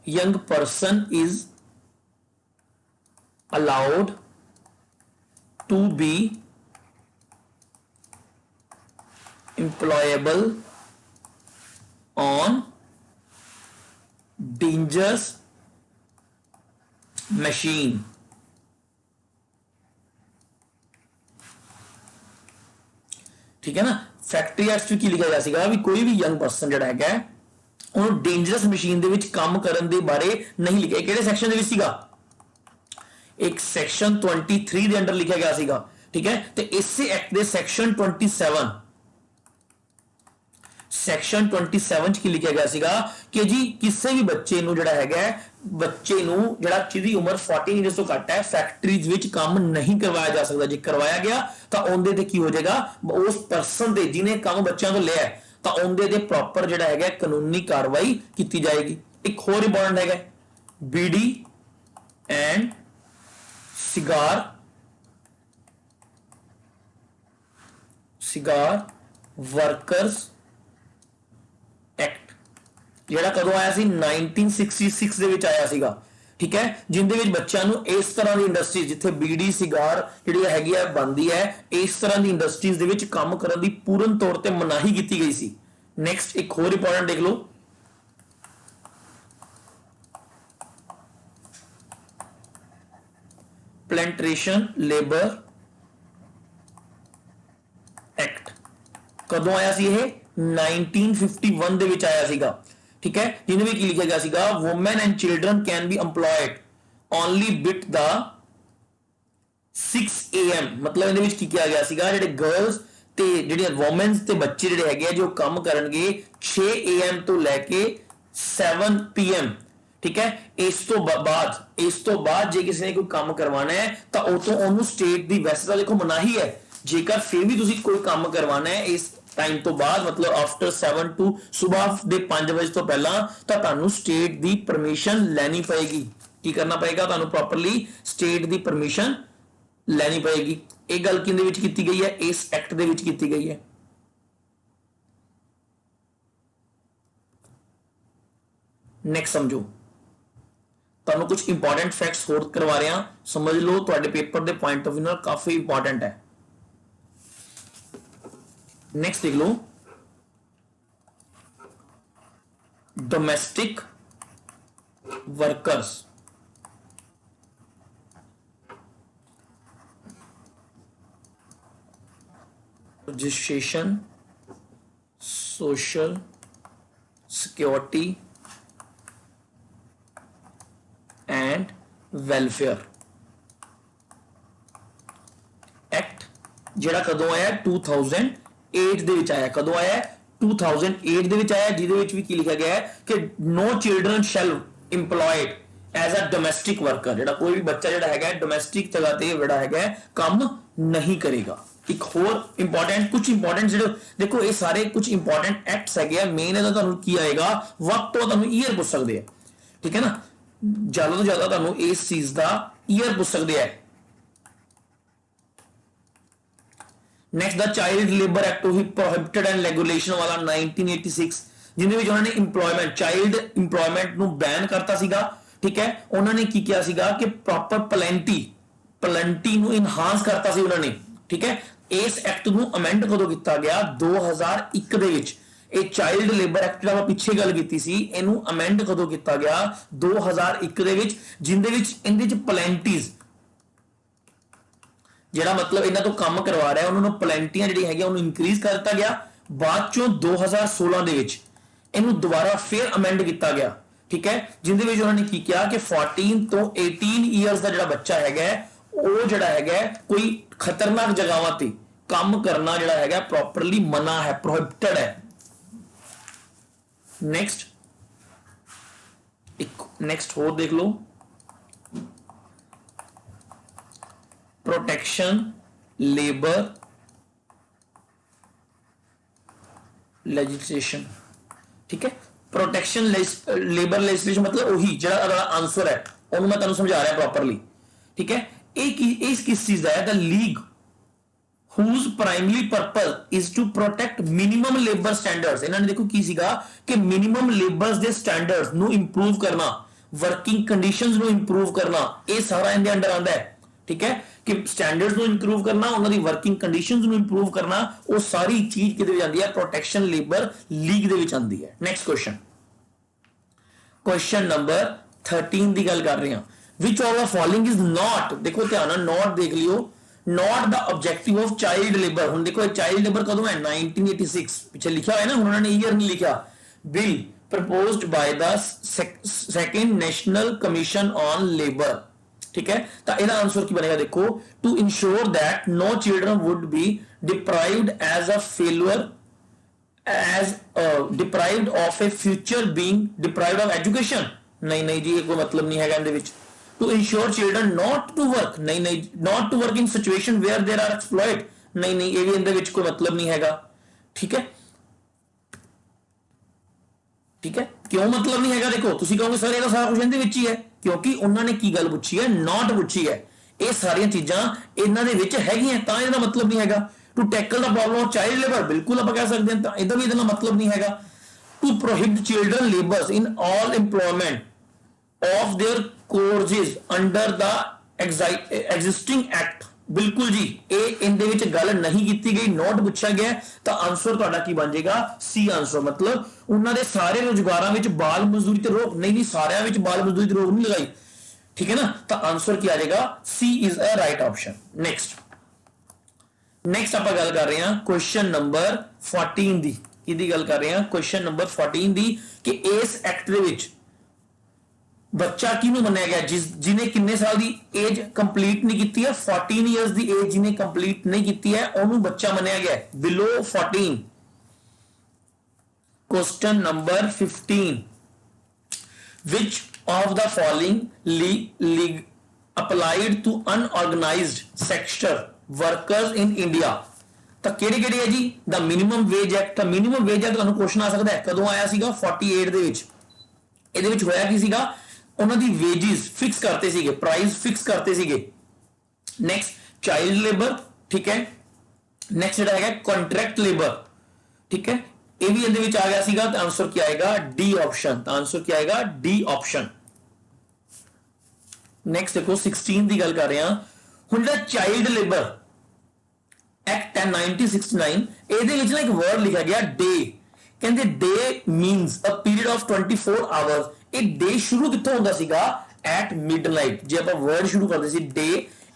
young person is allowed to be employable on dangerous machine। ठीक है ना, फैक्ट्री एक्ट की लिखा गया सीगा भी कोई भी यंग पर्सन ਜਿਹੜਾ ਹੈਗਾ ਉਹਨੂੰ ਡੇਂਜਰਸ ਮਸ਼ੀਨ ਦੇ ਵਿੱਚ ਕੰਮ ਕਰਨ ਦੇ ਬਾਰੇ ਨਹੀਂ ਲਿਖਿਆ। ਕਿਹੜੇ ਸੈਕਸ਼ਨ ਦੇ ਵਿੱਚ ਸੀਗਾ, ਇੱਕ ਸੈਕਸ਼ਨ 23 ਦੇ ਅੰਡਰ ਲਿਖਿਆ ਗਿਆ ਸੀਗਾ। ਠੀਕ ਹੈ, ਤੇ ਇਸੇ ਐਕਟ ਦੇ ਸੈਕਸ਼ਨ 27 ਚ ਕੀ ਲਿਖਿਆ ਗਿਆ ਸੀਗਾ ਕਿ ਜੀ ਕਿਸੇ ਵੀ ਬੱਚੇ ਨੂੰ ਜਿਹੜਾ ਹੈਗਾ, ਬੱਚੇ ਨੂੰ ਜਿਹੜਾ ਜਿਹਦੀ ਉਮਰ 14 ਇਅਰਸ ਤੋਂ ਘੱਟ ਹੈ ਫੈਕਟਰੀਜ਼ ਵਿੱਚ ਕੰਮ ਨਹੀਂ ਕਰਵਾਇਆ ਜਾ ਸਕਦਾ। ਜੇ ਕਰਵਾਇਆ ਗਿਆ ਤਾਂ ਉਹਦੇ ਤੇ ਕੀ ਹੋ ਜਾਏਗਾ, ਉਸ ਪਰਸਨ ਦੇ ਜਿਹਨੇ ਕੰਮ ਬੱਚਿਆਂ ਤੋਂ ਲਿਆ ਤਾਂ ਉਹਦੇ ਤੇ ਪ੍ਰੋਪਰ ਜਿਹੜਾ ਹੈਗਾ ਕਾਨੂੰਨੀ ਕਾਰਵਾਈ ਕੀਤੀ ਜਾਏਗੀ। ਇੱਕ ਹੋਰ ਇੰਪੋਰਟੈਂਟ ਹੈਗਾ ਬੀਡੀ ਐਂਡ ਸਿਗਾਰ ਵਰਕਰਸ ਐਕਟ, ਜਿਹੜਾ ਕਦੋਂ ਆਇਆ ਸੀ, 1966 ਦੇ ਵਿੱਚ ਆਇਆ ਸੀਗਾ। ਠੀਕ ਹੈ, ਜਿੰਦੇ ਵਿੱਚ ਬੱਚਿਆਂ ਨੂੰ ਇਸ ਤਰ੍ਹਾਂ ਦੀ ਇੰਡਸਟਰੀ ਜਿੱਥੇ ਬੀੜੀ ਸਿਗਾਰ ਜਿਹੜੀ ਹੈਗੀ ਹੈ ਬਣਦੀ ਹੈ, ਇਸ ਤਰ੍ਹਾਂ ਦੀ ਇੰਡਸਟਰੀਜ਼ ਦੇ ਵਿੱਚ ਕੰਮ ਕਰਨ ਦੀ ਪੂਰਨ ਤੌਰ ਤੇ ਮਨਾਹੀ ਕੀਤੀ ਗਈ ਸੀ। ਨੈਕਸਟ ਇੱਕ ਹੋਰ ਇੰਪੋਰਟੈਂਟ ਦੇਖ ਲਓ, ਪਲੈਂਟੇਸ਼ਨ ਲੇਬਰ ਐਕਟ। ਕਦੋਂ ਆਇਆ ਸੀ ਇਹ, 1951 ਦੇ ਵਿੱਚ ਆਇਆ ਸੀਗਾ। ਠੀਕ ਹੈ, ਜਿਹਦੇ ਵਿੱਚ ਕੀ ਲਿਖਿਆ ਗਿਆ ਸੀਗਾ, women and children can be employed only bit the 6 AM। ਮਤਲਬ ਇਹਦੇ ਵਿੱਚ ਕੀ ਕਿਹਾ ਗਿਆ ਸੀਗਾ, ਜਿਹੜੇ ਗਰਲਸ ਤੇ ਜਿਹੜੀਆਂ ਵੂਮਨਸ ਤੇ ਬੱਚੇ ਜਿਹੜੇ ਹੈਗੇ ਆ ਜੋ ਕੰਮ ਕਰਨਗੇ 6 AM ਤੋਂ ਲੈ ਕੇ 7 PM, ਠੀਕ ਹੈ। ਇਸ ਤੋਂ ਬਾਅਦ ਜੇ ਕਿਸੇ ਨੇ ਕੋਈ ਕੰਮ ਕਰਵਾਉਣਾ ਹੈ ਤਾਂ ਉਹ ਤੋਂ ਉਹਨੂੰ ਸਟੇਟ ਦੀ, ਵੈਸੇ ਤਾਂ ਦੇਖੋ ਮਨਾਹੀ ਹੈ, ਜੇਕਰ ਫਿਰ ਵੀ ਤੁਸੀਂ ਕੋਈ ਕੰਮ ਕਰਵਾਉਣਾ ਹੈ ਇਸ ਟਾਈਮ ਤੋਂ ਬਾਅਦ, ਮਤਲਬ ਆਫਟਰ 7 to ਸਵੇਰ ਦੇ 5 ਵਜੇ ਤੋਂ ਪਹਿਲਾਂ, ਤਾਂ ਤੁਹਾਨੂੰ ਸਟੇਟ ਦੀ ਪਰਮਿਸ਼ਨ ਲੈਣੀ ਪਏਗੀ। ਕੀ ਕਰਨਾ ਪਏਗਾ? ਤੁਹਾਨੂੰ ਪ੍ਰੋਪਰਲੀ ਸਟੇਟ ਦੀ ਪਰਮਿਸ਼ਨ ਲੈਣੀ ਪਏਗੀ। ਇਹ ਗੱਲ ਕਿਹਦੇ ਵਿੱਚ ਕੀਤੀ ਗਈ ਹੈ? ਇਸ ਐਕਟ ਦੇ ਵਿੱਚ ਕੀਤੀ ਗਈ ਹੈ। ਨੈਕਸਟ ਸਮਝੋ, ਤੁਹਾਨੂੰ ਕੁਝ ਇੰਪੋਰਟੈਂਟ ਫੈਕਟਸ ਹੋਰ ਕਰਵਾ ਰਿਹਾ, ਸਮਝ ਲਓ, ਤੁਹਾਡੇ ਪੇਪਰ ਦੇ ਪੁਆਇੰਟ ਆਫ View ਨਾਲ ਕਾਫੀ ਇੰਪੋਰਟੈਂਟ ਹੈ। नेक्स्ट देख लो, domestic workers, registration, social security and welfare act ਜਿਹੜਾ ਕਦੋਂ ਆਇਆ? 2008 ਦੇ ਵਿੱਚ ਆਇਆ। ਕਦੋਂ ਆਇਆ? 2008 ਦੇ ਵਿੱਚ ਆਇਆ, ਜਿਹਦੇ ਵਿੱਚ ਵੀ ਕੀ ਲਿਖਿਆ ਗਿਆ ਹੈ ਕਿ no children shall employed as a domestic worker, ਜਿਹੜਾ ਕੋਈ ਵੀ ਬੱਚਾ ਜਿਹੜਾ ਹੈਗਾ ਡੋਮੈਸਟਿਕ ਜਗ੍ਹਾ ਤੇ ਜਿਹੜਾ ਹੈਗਾ ਕੰਮ ਨਹੀਂ ਕਰੇਗਾ। ਇੱਕ ਹੋਰ ਇੰਪੋਰਟੈਂਟ, ਕੁਝ ਇੰਪੋਰਟੈਂਟ ਜਿਹੜੇ ਦੇਖੋ, ਇਹ ਸਾਰੇ ਕੁਝ ਇੰਪੋਰਟੈਂਟ ਐਕਟਸ ਹੈਗੇ ਆ। ਮੇਨ ਇਹਦਾ ਤੁਹਾਨੂੰ ਕੀ ਆਏਗਾ? ਵਕਤ ਤੋਂ ਤੁਹਾਨੂੰ ਈਅਰ ਪੁੱਛ ਸਕਦੇ ਆ, ਠੀਕ ਹੈ ਨਾ, ਜ਼ਿਆਦਾ ਤੋਂ ਜ਼ਿਆਦਾ ਤੁਹਾਨੂੰ ਇਸ ਚੀਜ਼ ਦਾ ਈਅਰ ਪੁੱਛ ਸਕਦੇ ਆ। ਨੈਕਸਟ ਦਾ ਚਾਈਲਡ ਲੇਬਰ ਐਕਟ ਉਹੀ ਪ੍ਰੋਹਿਬਿਟਡ ਐਂਡ ਰੈਗੂਲੇਸ਼ਨ ਵਾਲਾ 1986, ਜਿਹਦੇ ਵਿੱਚ ਉਹਨਾਂ ਨੇ ਇੰਪਲੋਇਮੈਂਟ, ਚਾਈਲਡ ਇੰਪਲੋਇਮੈਂਟ ਨੂੰ ਬੈਨ ਕਰਤਾ ਸੀਗਾ, ਠੀਕ ਹੈ। ਉਹਨਾਂ ਨੇ ਕੀ ਕਿਹਾ ਸੀਗਾ ਕਿ ਪ੍ਰੋਪਰ ਪਲੈਂਟੀ ਨੂੰ ਇਨਹਾਂਸ ਕਰਤਾ ਸੀ ਉਹਨਾਂ ਨੇ, ਠੀਕ ਹੈ। ਇਸ ਐਕਟ ਨੂੰ ਅਮੈਂਡ ਕਦੋਂ ਕੀਤਾ ਗਿਆ? 2001 ਦੇ ਵਿੱਚ। ਇਹ ਚਾਈਲਡ ਲੇਬਰ ਐਕਟ ਜਿਹੜਾ ਪਿੱਛੇ ਗੱਲ ਕੀਤੀ ਸੀ, ਇਹਨੂੰ ਅਮੈਂਡ ਕਦੋਂ ਕੀਤਾ ਗਿਆ? 2001 ਦੇ ਵਿੱਚ, ਜਿੰਦੇ ਵਿੱਚ ਇਹਦੇ ਵਿੱਚ ਪਲੈਂਟੀਜ਼, ਜਿਹੜਾ ਮਤਲਬ ਇਹਨਾਂ ਤੋਂ ਕੰਮ ਕਰਵਾ ਰਿਹਾ ਉਹਨਾਂ ਨੂੰ ਪਲੈਂਟੀਆਂ ਜਿਹੜੀ ਹੈਗੀਆਂ ਉਹਨੂੰ ਇਨਕਰੀਜ਼ ਕਰ ਦਿੱਤਾ ਗਿਆ। ਬਾਅਦ ਚੋਂ 2016 ਦੇ ਵਿੱਚ ਇਹਨੂੰ ਦੁਬਾਰਾ ਫਿਰ ਅਮੈਂਡ ਕੀਤਾ ਗਿਆ, ਠੀਕ ਹੈ, ਜਿੰਦੇ ਵਿੱਚ ਉਹਨਾਂ ਨੇ ਕੀ ਕਿਹਾ ਕਿ 14 ਤੋਂ 18 ਇਅਰਸ ਦਾ ਜਿਹੜਾ ਬੱਚਾ ਹੈਗਾ ਉਹ ਜਿਹੜਾ ਹੈਗਾ ਕੋਈ ਖਤਰਨਾਕ ਜਗ੍ਹਾਵਾਂ ਤੇ ਕੰਮ ਕਰਨਾ ਜਿਹੜਾ ਹੈਗਾ ਪ੍ਰੋਪਰਲੀ ਮਨਾ ਹੈ, ਪ੍ਰੋਹਿਬਿਟਡ ਹੈ। ਨੈਕਸਟ ਹੋਰ ਦੇਖ ਲਓ, प्रोटेक्शन लेबर लेजिस्लेशन, ठीक है। प्रोटेक्शन लेबर लेजिस्लेशन मतलब वही जो अगला आंसर है ਉਹਨੂੰ मैं ਤੁਹਾਨੂੰ समझा रहा प्रॉपरली, ठीक है। एक किस चीज है? The league whose primary purpose is to protect minimum labor standards। ਇਹਨਾਂ ਨੇ ਦੇਖੋ ਕੀ ਸੀਗਾ ਕਿ minimum labors ਦੇ standards ਨੂੰ improve ਕਰਨਾ, working conditions ਨੂੰ improve ਕਰਨਾ, ਇਹ ਸਾਰਾ ਇਹਦੇ ਅੰਡਰ ਆਉਂਦਾ ਹੈ, ਠੀਕ ਹੈ। ਕਿ ਸਟੈਂਡਰਡਸ ਨੂੰ ਇੰਪਰੂਵ ਕਰਨਾ, ਉਹਨਾਂ ਦੀ ਵਰਕਿੰਗ ਕੰਡੀਸ਼ਨਸ ਨੂੰ ਇੰਪਰੂਵ ਕਰਨਾ, ਉਹ ਸਾਰੀ ਚੀਜ਼ ਕਿਹਦੇ ਵਿੱਚ ਆਉਂਦੀ ਹੈ? ਪ੍ਰੋਟੈਕਸ਼ਨ ਲੇਬਰ ਲੀਗ ਦੇ ਵਿੱਚ ਆਉਂਦੀ ਹੈ। ਨੈਕਸਟ ਕੁਐਸਚਨ ਨੰਬਰ 13 ਦੀ ਗੱਲ ਕਰ ਰਹੇ ਹਾਂ। Which of the following is not, ਦੇਖੋ ਧਿਆਨ ਨਾਲ ਨੋਟ ਦੇਖ ਲਿਓ, ਨਾਟ ਦਾ ਆਬਜੈਕਟਿਵ ਆਫ ਚਾਈਲਡ ਲੇਬਰ। ਹੁਣ ਦੇਖੋ ਇਹ ਚਾਈਲਡ ਲੇਬਰ ਕਦੋਂ ਹੈ? 1986 ਪਿੱਛੇ ਲਿਖਿਆ ਹੋਇਆ ਨਾ, ਹੁਣ ਉਹਨਾਂ ਨੇ ਈਅਰ ਨਹੀਂ ਲਿਖਿਆ। Bill proposed by the second National Commission on Labour, ठीक है। तो ਇਹਦਾ ਆਨਸਰ ਕੀ ਬਣੇਗਾ? ਦੇਖੋ, to ensure that no children would be deprived as a failure as deprived of a future being deprived of education। नहीं जी, ये कोई मतलब नहीं है ਇਹਦੇ ਵਿੱਚ। to ensure children not to work, नहीं not to work in situation where they are exploited, नहीं ਇਹ ਵੀ ਇਹਦੇ ਵਿੱਚ ਕੋਈ मतलब नहीं हैगा, ठीक है, ठीक है। क्यों मतलब नहीं हैगा? देखो ਤੁਸੀਂ ਕਹੋਗੇ ਸਰ ਇਹ ਤਾਂ ਸਾਰਾ ਕੁਝ ਇਹਦੇ ਵਿੱਚ ਹੀ ਹੈ, ਕਿਉਂਕਿ ਉਹਨਾਂ ਨੇ ਕੀ ਗੱਲ ਪੁੱਛੀ ਹੈ? ਨਾਟ ਪੁੱਛੀ ਹੈ। ਇਹ ਸਾਰੀਆਂ ਚੀਜ਼ਾਂ ਇਹਨਾਂ ਦੇ ਵਿੱਚ ਹੈਗੀਆਂ, ਤਾਂ ਇਹਦਾ ਮਤਲਬ ਨਹੀਂ ਹੈਗਾ। To tackle the problem of child labour, ਬਿਲਕੁਲ ਆਪਾਂ ਕਹਿ ਸਕਦੇ ਹਾਂ, ਤਾਂ ਇਹਦਾ ਵੀ ਇਹਦਾ ਮਤਲਬ ਨਹੀਂ ਹੈਗਾ। To prohibit children labours in all employment of their courses under the existing act, ਬਿਲਕੁਲ ਜੀ ਇਹ ਇਹਦੇ ਵਿੱਚ ਗੱਲ ਨਹੀਂ ਕੀਤੀ ਗਈ, ਨੋਟ ਪੁੱਛਿਆ ਗਿਆ, ਤਾਂ ਆਨਸਰ ਤੁਹਾਡਾ ਕੀ ਬਣ ਜਾਏਗਾ? ਸੀ ਆਨਸਰ। ਮਤਲਬ ਉਹਨਾਂ ਦੇ ਸਾਰੇ ਰੁਜ਼ਗਾਰਾਂ ਵਿੱਚ ਬਾਲ ਮਜ਼ਦੂਰੀ ਤੇ ਰੋਕ ਨਹੀਂ, ਸਾਰਿਆਂ ਵਿੱਚ ਬਾਲ ਮਜ਼ਦੂਰੀ ਤੇ ਰੋਕ ਨਹੀਂ ਲਗਾਈ, ਠੀਕ ਹੈ ਨਾ। ਤਾਂ ਆਨਸਰ ਕੀ ਆ ਜਾਏਗਾ? C is a right option. Next ਆਪਾਂ ਗੱਲ ਕਰ ਰਹੇ ਹਾਂ ਕੁਐਸਚਨ ਨੰਬਰ 14 ਦੀ। ਕਿਹਦੀ ਗੱਲ ਕਰ ਰਹੇ ਹਾਂ? ਕੁਐਸਚਨ ਨੰਬਰ 14 ਦੀ, ਕਿ ਇਸ ਐਕਟ ਦੇ ਵਿੱਚ ਬੱਚਾ ਕਿਹਨੂੰ ਮੰਨਿਆ ਗਿਆ ਜਿਹਨੇ ਕਿੰਨੇ ਸਾਲ ਦੀ ਏਜ ਕੰਪਲੀਟ ਨਹੀਂ ਕੀਤੀ ਹੈ 14 ਇਅਰਸ ਦੀ ਏਜ ਜਿਹਨੇ ਕੰਪਲੀਟ ਨਹੀਂ ਕੀਤੀ ਹੈ ਉਹਨੂੰ ਬੱਚਾ ਮੰਨਿਆ ਗਿਆ ਬਿਲੋ 14 question number 15 which of the following applied to unorganized sector workers in India ਤਾਂ ਕਿਹੜੇ ਹੈ ਜੀ ਦਾ ਮਿਨੀਮਮ ਵੇਜ ਐਕਟ ਤਾਂ ਮਿਨੀਮਮ ਵੇਜ ਐਕਟ ਤੁਹਾਨੂੰ ਕੁਐਸਚਨ ਆ ਸਕਦਾ ਹੈ ਕਦੋਂ ਆਇਆ ਸੀਗਾ 48 ਦੇ ਵਿੱਚ ਇਹਦੇ ਵਿੱਚ ਹੋਇਆ ਕੀ ਸੀਗਾ ਉਹਨਾਂ ਦੀ ਵੇजेस ਫਿਕਸ ਕਰਤੇ ਸੀਗੇ ਪ੍ਰਾਈਸ ਫਿਕਸ ਕਰਤੇ ਸੀਗੇ ਨੈਕਸਟ ਚਾਈਲਡ ਲੇਬਰ ਠੀਕ ਹੈ ਨੈਕਸਟ ਜਿਹੜਾ ਹੈਗਾ ਕੰਟਰੈਕਟ ਲੇਬਰ ਠੀਕ ਹੈ ਇਹ ਵੀ ਇਹਦੇ ਵਿੱਚ ਆ ਗਿਆ ਸੀਗਾ ਤਾਂ ਆਨਸਰ ਕੀ ਆਏਗਾ ਡੀ ਆਪਸ਼ਨ ਤਾਂ ਆਨਸਰ ਕੀ ਆਏਗਾ ਡੀ ਆਪਸ਼ਨ ਨੈਕਸਟ ਦੇਖੋ 16 ਦੀ ਗੱਲ ਕਰ ਰਹੇ ਹਾਂ ਹੁਣ ਜਿਹੜਾ ਚਾਈਲਡ ਲੇਬਰ ਐਕਟ 1969 ਇਹਦੇ ਵਿੱਚ ਨਾ ਇੱਕ ਵਰਡ ਲਿਖਿਆ ਗਿਆ ਡੇ ਕਹਿੰਦੇ day means a period of 24 hours ਇਹ ਡੇ ਸ਼ੁਰੂ ਕਿੱਥੋਂ ਹੁੰਦਾ ਸੀਗਾ ਐਟ ਮਿਡਨਾਈਟ ਜੇ ਆਪਾਂ ਵਰਡ ਸ਼ੁਰੂ ਕਰਦੇ ਸੀ ਡੇ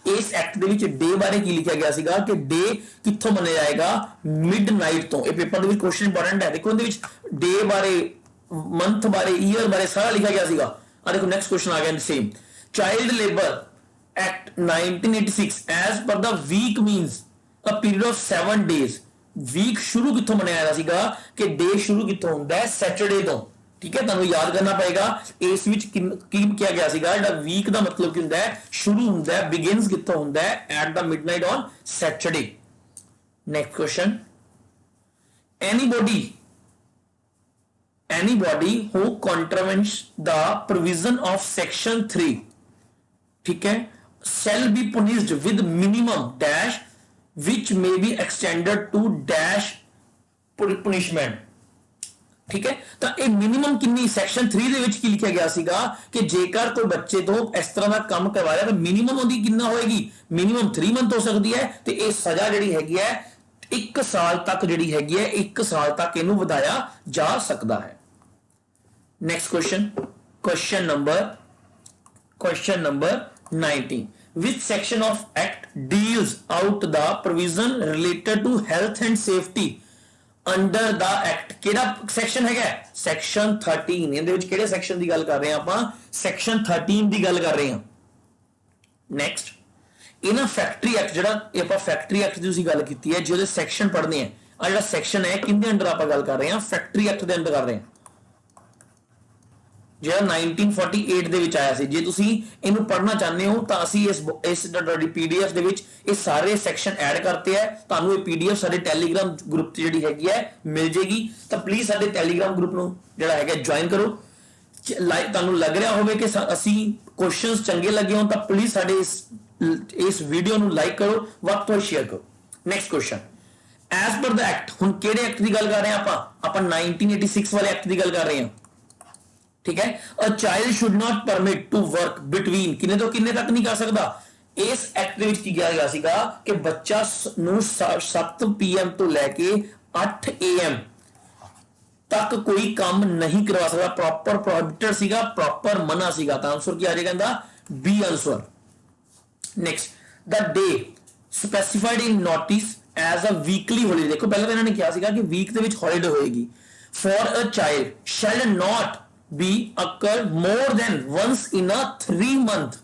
ਇਸ ਐਕਟ ਦੇ ਵਿੱਚ ਡੇ ਬਾਰੇ ਕੀ ਲਿਖਿਆ ਗਿਆ ਸੀਗਾ ਕਿ ਡੇ ਕਿੱਥੋਂ ਮੰਨਿਆ ਜਾਏਗਾ ਮਿਡਨਾਈਟ ਤੋਂ ਇਹ ਪੇਪਰ ਦੇ ਵਿੱਚ ਕੁਐਸਚਨ ਇੰਪੋਰਟੈਂਟ ਹੈ ਦੇਖੋ ਇਹਦੇ ਵਿੱਚ ਡੇ ਬਾਰੇ ਮੰਥ ਬਾਰੇ ਈਅਰ ਬਾਰੇ ਸਾਰਾ ਲਿਖਿਆ ਗਿਆ ਸੀਗਾ ਆ ਦੇਖੋ ਨੈਕਸਟ ਕੁਐਸਚਨ ਆ ਗਿਆ same child labour act 1986 as per the week means a period of 7 days week ਸ਼ੁਰੂ ਕਿੱਥੋਂ ਮੰਨਿਆ ਜਾਂਦਾ ਸੀਗਾ ਕਿ ਡੇ ਸ਼ੁਰੂ ਕਿੱਥੋਂ ਹੁੰਦਾ ਹੈ ਸੈਟਰਡੇ ਤੋਂ ਠੀਕ ਹੈ ਤੁਹਾਨੂੰ ਯਾਦ ਕਰਨਾ ਪਏਗਾ ਇਸ ਵਿੱਚ ਕੀ ਕਿਹਾ ਗਿਆ ਸੀਗਾ ਜਿਹੜਾ ਵੀਕ ਦਾ ਮਤਲਬ ਕੀ ਹੁੰਦਾ ਹੈ ਸ਼ੁਰੂ ਹੁੰਦਾ ਹੈ ਬਿਗਿਨਸ ਕਿੱਥੋਂ ਹੁੰਦਾ ਹੈ at the midnight on Saturday next question anybody who contravenes the provision of section 3 ठीक है shall be punished with minimum dash which may be extended to dash punishment ठीक है ਤਾਂ ਇਹ ਮਿਨੀਮਮ ਕਿੰਨੀ ਸੈਕਸ਼ਨ 3 ਦੇ ਵਿੱਚ ਕੀ ਲਿਖਿਆ ਗਿਆ ਸੀਗਾ ਕਿ ਜੇਕਰ ਕੋਈ ਬੱਚੇ ਤੋਂ ਇਸ ਤਰ੍ਹਾਂ ਦਾ ਕੰਮ ਕਰਵਾਇਆ ਤਾਂ ਮਿਨੀਮਮ ਉਹਦੀ ਕਿੰਨਾ ਹੋਏਗੀ ਮਿਨੀਮਮ 3 ਮੰਥ ਹੋ ਸਕਦੀ ਹੈ ਤੇ ਇਹ ਸਜ਼ਾ ਜਿਹੜੀ ਹੈਗੀ ਹੈ 1 ਸਾਲ ਤੱਕ ਜਿਹੜੀ ਹੈਗੀ ਹੈ 1 ਸਾਲ ਤੱਕ ਇਹਨੂੰ ਵਧਾਇਆ ਜਾ ਸਕਦਾ ਹੈ next question number 19 which section of act deals out the provision related to health and safety under the act ਕਿਹੜਾ ਸੈਕਸ਼ਨ ਹੈਗਾ ਸੈਕਸ਼ਨ 13 ਇਹਦੇ ਵਿੱਚ ਕਿਹੜੇ ਸੈਕਸ਼ਨ ਦੀ ਗੱਲ ਕਰ ਰਹੇ ਹਾਂ ਆਪਾਂ ਸੈਕਸ਼ਨ 13 ਦੀ ਗੱਲ ਕਰ ਰਹੇ ਹਾਂ ਨੈਕਸਟ ਇਹਨਾਂ ਫੈਕਟਰੀ ਐਕਟ ਜਿਹੜਾ ਆਪਾਂ ਫੈਕਟਰੀ ਐਕਟ ਦੀ ਤੁਸੀਂ ਗੱਲ ਕੀਤੀ ਹੈ ਜਿਹਦੇ ਸੈਕਸ਼ਨ ਪੜ੍ਹਨੇ ਆ ਆ ਜਿਹੜਾ ਸੈਕਸ਼ਨ ਹੈ ਕਿੰਦੇ ਅੰਡਰ ਆਪਾਂ ਗੱਲ ਕਰ ਰਹੇ ਹਾਂ ਫੈਕਟਰੀ ਐਕਟ ਦੇ ਅੰਡਰ ਕਰ ਰਹੇ ਹਾਂ ਜਿਹੜਾ 1948 ਦੇ ਵਿੱਚ ਆਇਆ ਸੀ ਜੇ ਤੁਸੀਂ ਇਹਨੂੰ ਪੜ੍ਹਨਾ ਚਾਹੁੰਦੇ ਹੋ ਤਾਂ ਅਸੀਂ ਇਸ ਪੀਡੀਐਫ ਦੇ ਵਿੱਚ ਇਹ ਸਾਰੇ ਸੈਕਸ਼ਨ ਐਡ ਕਰਤੇ ਹੈ ਤੁਹਾਨੂੰ ਇਹ ਪੀਡੀਐਫ ਸਾਡੇ ਟੈਲੀਗ੍ਰਾਮ ਗਰੁੱਪ ਤੇ ਜਿਹੜੀ ਹੈਗੀ ਹੈ ਮਿਲ ਜੇਗੀ ਤਾਂ ਪਲੀਜ਼ ਸਾਡੇ ਟੈਲੀਗ੍ਰਾਮ ਗਰੁੱਪ ਨੂੰ ਜਿਹੜਾ ਹੈਗਾ ਜੁਆਇਨ ਕਰੋ ਤੁਹਾਨੂੰ ਲੱਗ ਰਿਹਾ ਹੋਵੇ ਕਿ ਅਸੀਂ ਕੁਐਸਚਨਸ ਚੰਗੇ ਲੱਗੇ ਹੋਣ ਤਾਂ ਪਲੀਜ਼ ਸਾਡੇ ਇਸ ਵੀਡੀਓ ਨੂੰ ਲਾਈਕ ਕਰੋ ਵੱਧ ਤੋਂ ਸ਼ੇਅਰ ਕਰੋ ਨੈਕਸਟ ਕੁਐਸਚਨ ਐਸ ਪਰ ਦਾ ਐਕਟ ਹੁਣ ਕਿਹੜੇ ਐਕਟ ਦੀ ਗੱਲ ਕਰ ਰਹੇ ਹਾਂ ਆਪਾਂ 1986 ਵਾਲੇ ਐਕਟ ਦੀ ਗੱਲ ਕਰ ਰਹੇ ਹਾਂ ठीक है a child should not permit to work between किन्ने तो किन्ने तक नहीं कर सकता इस एक्ट ਦੇ ਵਿੱਚ ਕੀ ਕਿਹਾ ਗਿਆ ਸੀਗਾ ਕਿ ਬੱਚਾ ਨੂੰ 7 PM ਤੋਂ ਲੈ ਕੇ 8 AM ਤੱਕ ਕੋਈ ਕੰਮ ਨਹੀਂ ਕਰਵਾ ਸਕਦਾ ਪ੍ਰੋਪਰ ਪ੍ਰੋਹਿਬਿਟਡ ਸੀਗਾ ਪ੍ਰੋਪਰ ਮਨਾ ਸੀਗਾ ਤਾਂ ਆਨਸਰ ਕੀ ਆ ਜਾਏਗਾ ਇਹਦਾ B answer next the day specified in notice as a weekly holiday ਦੇਖੋ ਪਹਿਲਾਂ ਤਾਂ ਇਹਨਾਂ ਨੇ ਕਿਹਾ ਸੀਗਾ ਕਿ ਵੀਕ ਦੇ ਵਿੱਚ ਹੌਲੀਡੇ ਹੋਏਗੀ for a child shall not be occur more than once in a 3 months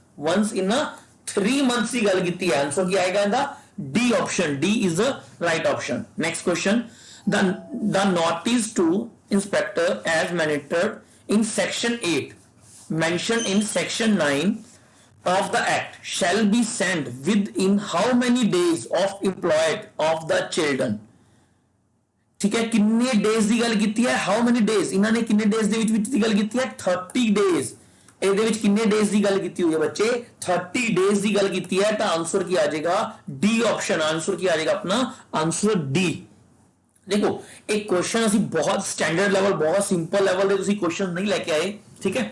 ਦੀ ਗੱਲ ਕੀਤੀ ਹੈ ਆਨਸਰ ਕੀ ਆਏਗਾ ਇਹਦਾ D option D is the right option next question the notice to inspector as mandated in section 8 mentioned in section 9 of the act shall be sent within how many days of employment of the children ठीक है कितने days ਦੀ ਗੱਲ ਕੀਤੀ ਹੈ how many days ਇਹਨਾਂ ਨੇ ਕਿੰਨੇ days ਦੇ ਵਿੱਚ ਦੀ ਗੱਲ ਕੀਤੀ ਹੈ 30 ਡੇਜ਼ ਇਹਦੇ ਵਿੱਚ ਕਿੰਨੇ ਡੇਜ਼ ਦੀ ਗੱਲ ਕੀਤੀ ਹੋਈ ਹੈ ਬੱਚੇ 30 ਡੇਜ਼ ਦੀ ਗੱਲ ਕੀਤੀ ਹੈ ਤਾਂ ਆਨਸਰ ਕੀ ਆ ਜਾਏਗਾ ਡੀ ਆਪਸ਼ਨ ਆਨਸਰ ਕੀ ਆ ਜਾਏਗਾ ਆਪਣਾ ਆਨਸਰ ਡੀ ਦੇਖੋ ਇਹ ਕੁਐਸਚਨ ਅਸੀਂ ਬਹੁਤ ਸਟੈਂਡਰਡ ਲੈਵਲ ਬਹੁਤ ਸਿੰਪਲ ਲੈਵਲ ਦੇ ਤੁਸੀਂ ਕੁਐਸਚਨ ਨਹੀਂ ਲੈ ਕੇ ਆਏ ਠੀਕ ਹੈ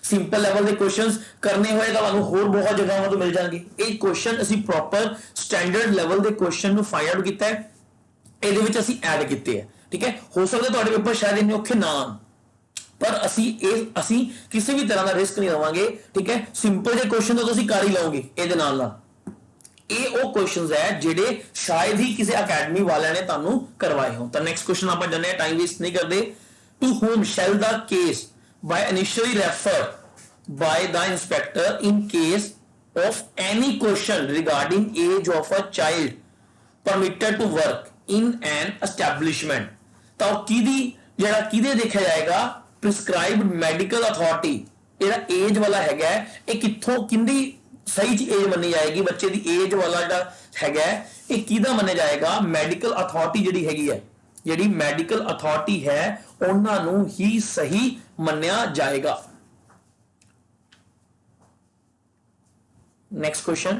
ਸਿੰਪਲ ਲੈਵਲ ਦੇ ਕੁਐਸਚਨਸ ਕਰਨੇ ਹੋਏ ਤਾਂ ਤੁਹਾਨੂੰ ਹੋਰ ਬਹੁਤ ਜਗ੍ਹਾਵਾਂ ਤੋਂ ਮਿਲ ਜਾਣਗੇ ਇਹ ਕੁਐਸਚਨ ਅਸੀਂ ਪ੍ਰੋਪਰ ਸਟੈਂਡਰਡ ਲੈਵਲ ਦੇ ਕੁਐਸਚਨ ਨੂੰ ਫਾਈਂਡ ਆਊਟ ਕੀਤਾ ਹੈ ਇਹਦੇ ਵਿੱਚ ਅਸੀਂ ਐਡ ਕੀਤੇ ਹੈ ਠੀਕ ਹੈ ਹੋ ਸਕਦਾ ਤੁਹਾਡੇ ਪੇਪਰ ਸ਼ਾਇਦ ਇੰਨੇ ਔਖੇ ਨਾ ਆਣ ਪਰ ਅਸੀਂ ਕਿਸੇ ਵੀ ਤਰ੍ਹਾਂ ਦਾ ਰਿਸਕ ਨਹੀਂ ਲਵਾਂਗੇ ਠੀਕ ਹੈ ਸਿੰਪਲ ਜਿਹੇ ਕੁਐਸਚਨ ਤਾਂ ਤੁਸੀਂ ਕਰ ਹੀ ਲਓਗੇ ਇਹਦੇ ਨਾਲ ਇਹ ਉਹ ਕੁਐਸਚਨਸ ਹੈ ਜਿਹੜੇ ਸ਼ਾਇਦ ਹੀ ਕਿਸੇ ਅਕੈਡਮੀ ਵਾਲਿਆਂ ਨੇ ਤੁਹਾਨੂੰ ਕਰਵਾਏ ਹੋਣ ਤਾਂ ਨੈਕਸਟ ਕੁਐਸਚਨ ਆਪਾਂ ਜਾਣਦੇ ਹਾਂ ਟਾਈਮ ਵੇਸਟ ਨਹੀਂ ਕਰਦੇ to whom shall the case by initially refer by the inspector in case of any question regarding age of a child permitted to work in an establishment। ਤਾਂ ਕਿਹਦੀ ਜਿਹੜਾ ਕਿਹਦੇ ਦੇਖਿਆ ਜਾਏਗਾ prescribed medical authority ਜਿਹੜਾ age ਵਾਲਾ ਹੈਗਾ ਇਹ ਕਿੱਥੋਂ ਕਿੰਦੀ ਸਹੀ ਚ ਏਜ ਮੰਨੀ ਜਾਏਗੀ ਬੱਚੇ ਦੀ ਏਜ ਵਾਲਾ ਜਿਹੜਾ ਹੈਗਾ ਇਹ ਕਿਹਦਾ ਮੰਨਿਆ ਜਾਏਗਾ ਮੈਡੀਕਲ ਅਥਾਰਟੀ ਜਿਹੜੀ ਹੈਗੀ ਹੈ ਜਿਹੜੀ ਮੈਡੀਕਲ ਅਥਾਰਟੀ ਹੈ ਉਹਨਾਂ ਨੂੰ ਹੀ ਸਹੀ ਮੰਨਿਆ ਜਾਏਗਾ। Next question.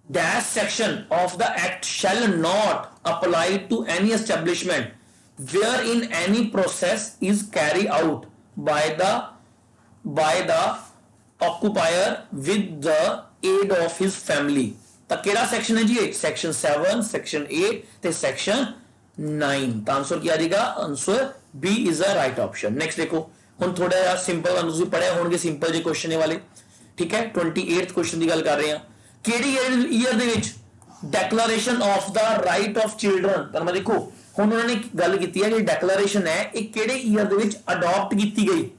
Dash section of the act shall not apply to any establishment wherein any process is carried out by the occupier with the aid of his family। ਤਾਂ ਕਿਹੜਾ ਸੈਕਸ਼ਨ ਹੈ ਜੀ ਇਹ ਸੈਕਸ਼ਨ 7 ਸੈਕਸ਼ਨ 8 ਤੇ section 9। ਤਾਂ answer ਕੀ ਆ ਜਾਏਗਾ answer B is a right option. Next ਦੇਖੋ ਹੁਣ ਥੋੜਾ ਜਿਹਾ ਸਿੰਪਲ ਤੁਸੀਂ ਪੜਿਆ ਹੋਣਗੇ ਸਿੰਪਲ ਜਿਹੇ ਕੁਐਸਚਨ ਇਹ ਵਾਲੇ ਠੀਕ ਹੈ 28th ਕੁਐਸਚਨ ਦੀ ਗੱਲ ਕਰ ਰਹੇ ਹਾਂ ਕਿਹੜੀ ਈਅਰ ਦੇ ਵਿੱਚ declaration of the right of children. ਤਾਂ ਮੈਂ ਦੇਖੋ ਹੁਣ ਉਹਨਾਂ ਨੇ ਗੱਲ ਕੀਤੀ ਹੈ ਕਿ ਡੈਕਲੇਰੇਸ਼ਨ ਹੈ ਇਹ ਕਿਹੜੇ ਈਅਰ ਦੇ ਵਿੱਚ ਅਡਾਪਟ ਕੀਤੀ ਗਈ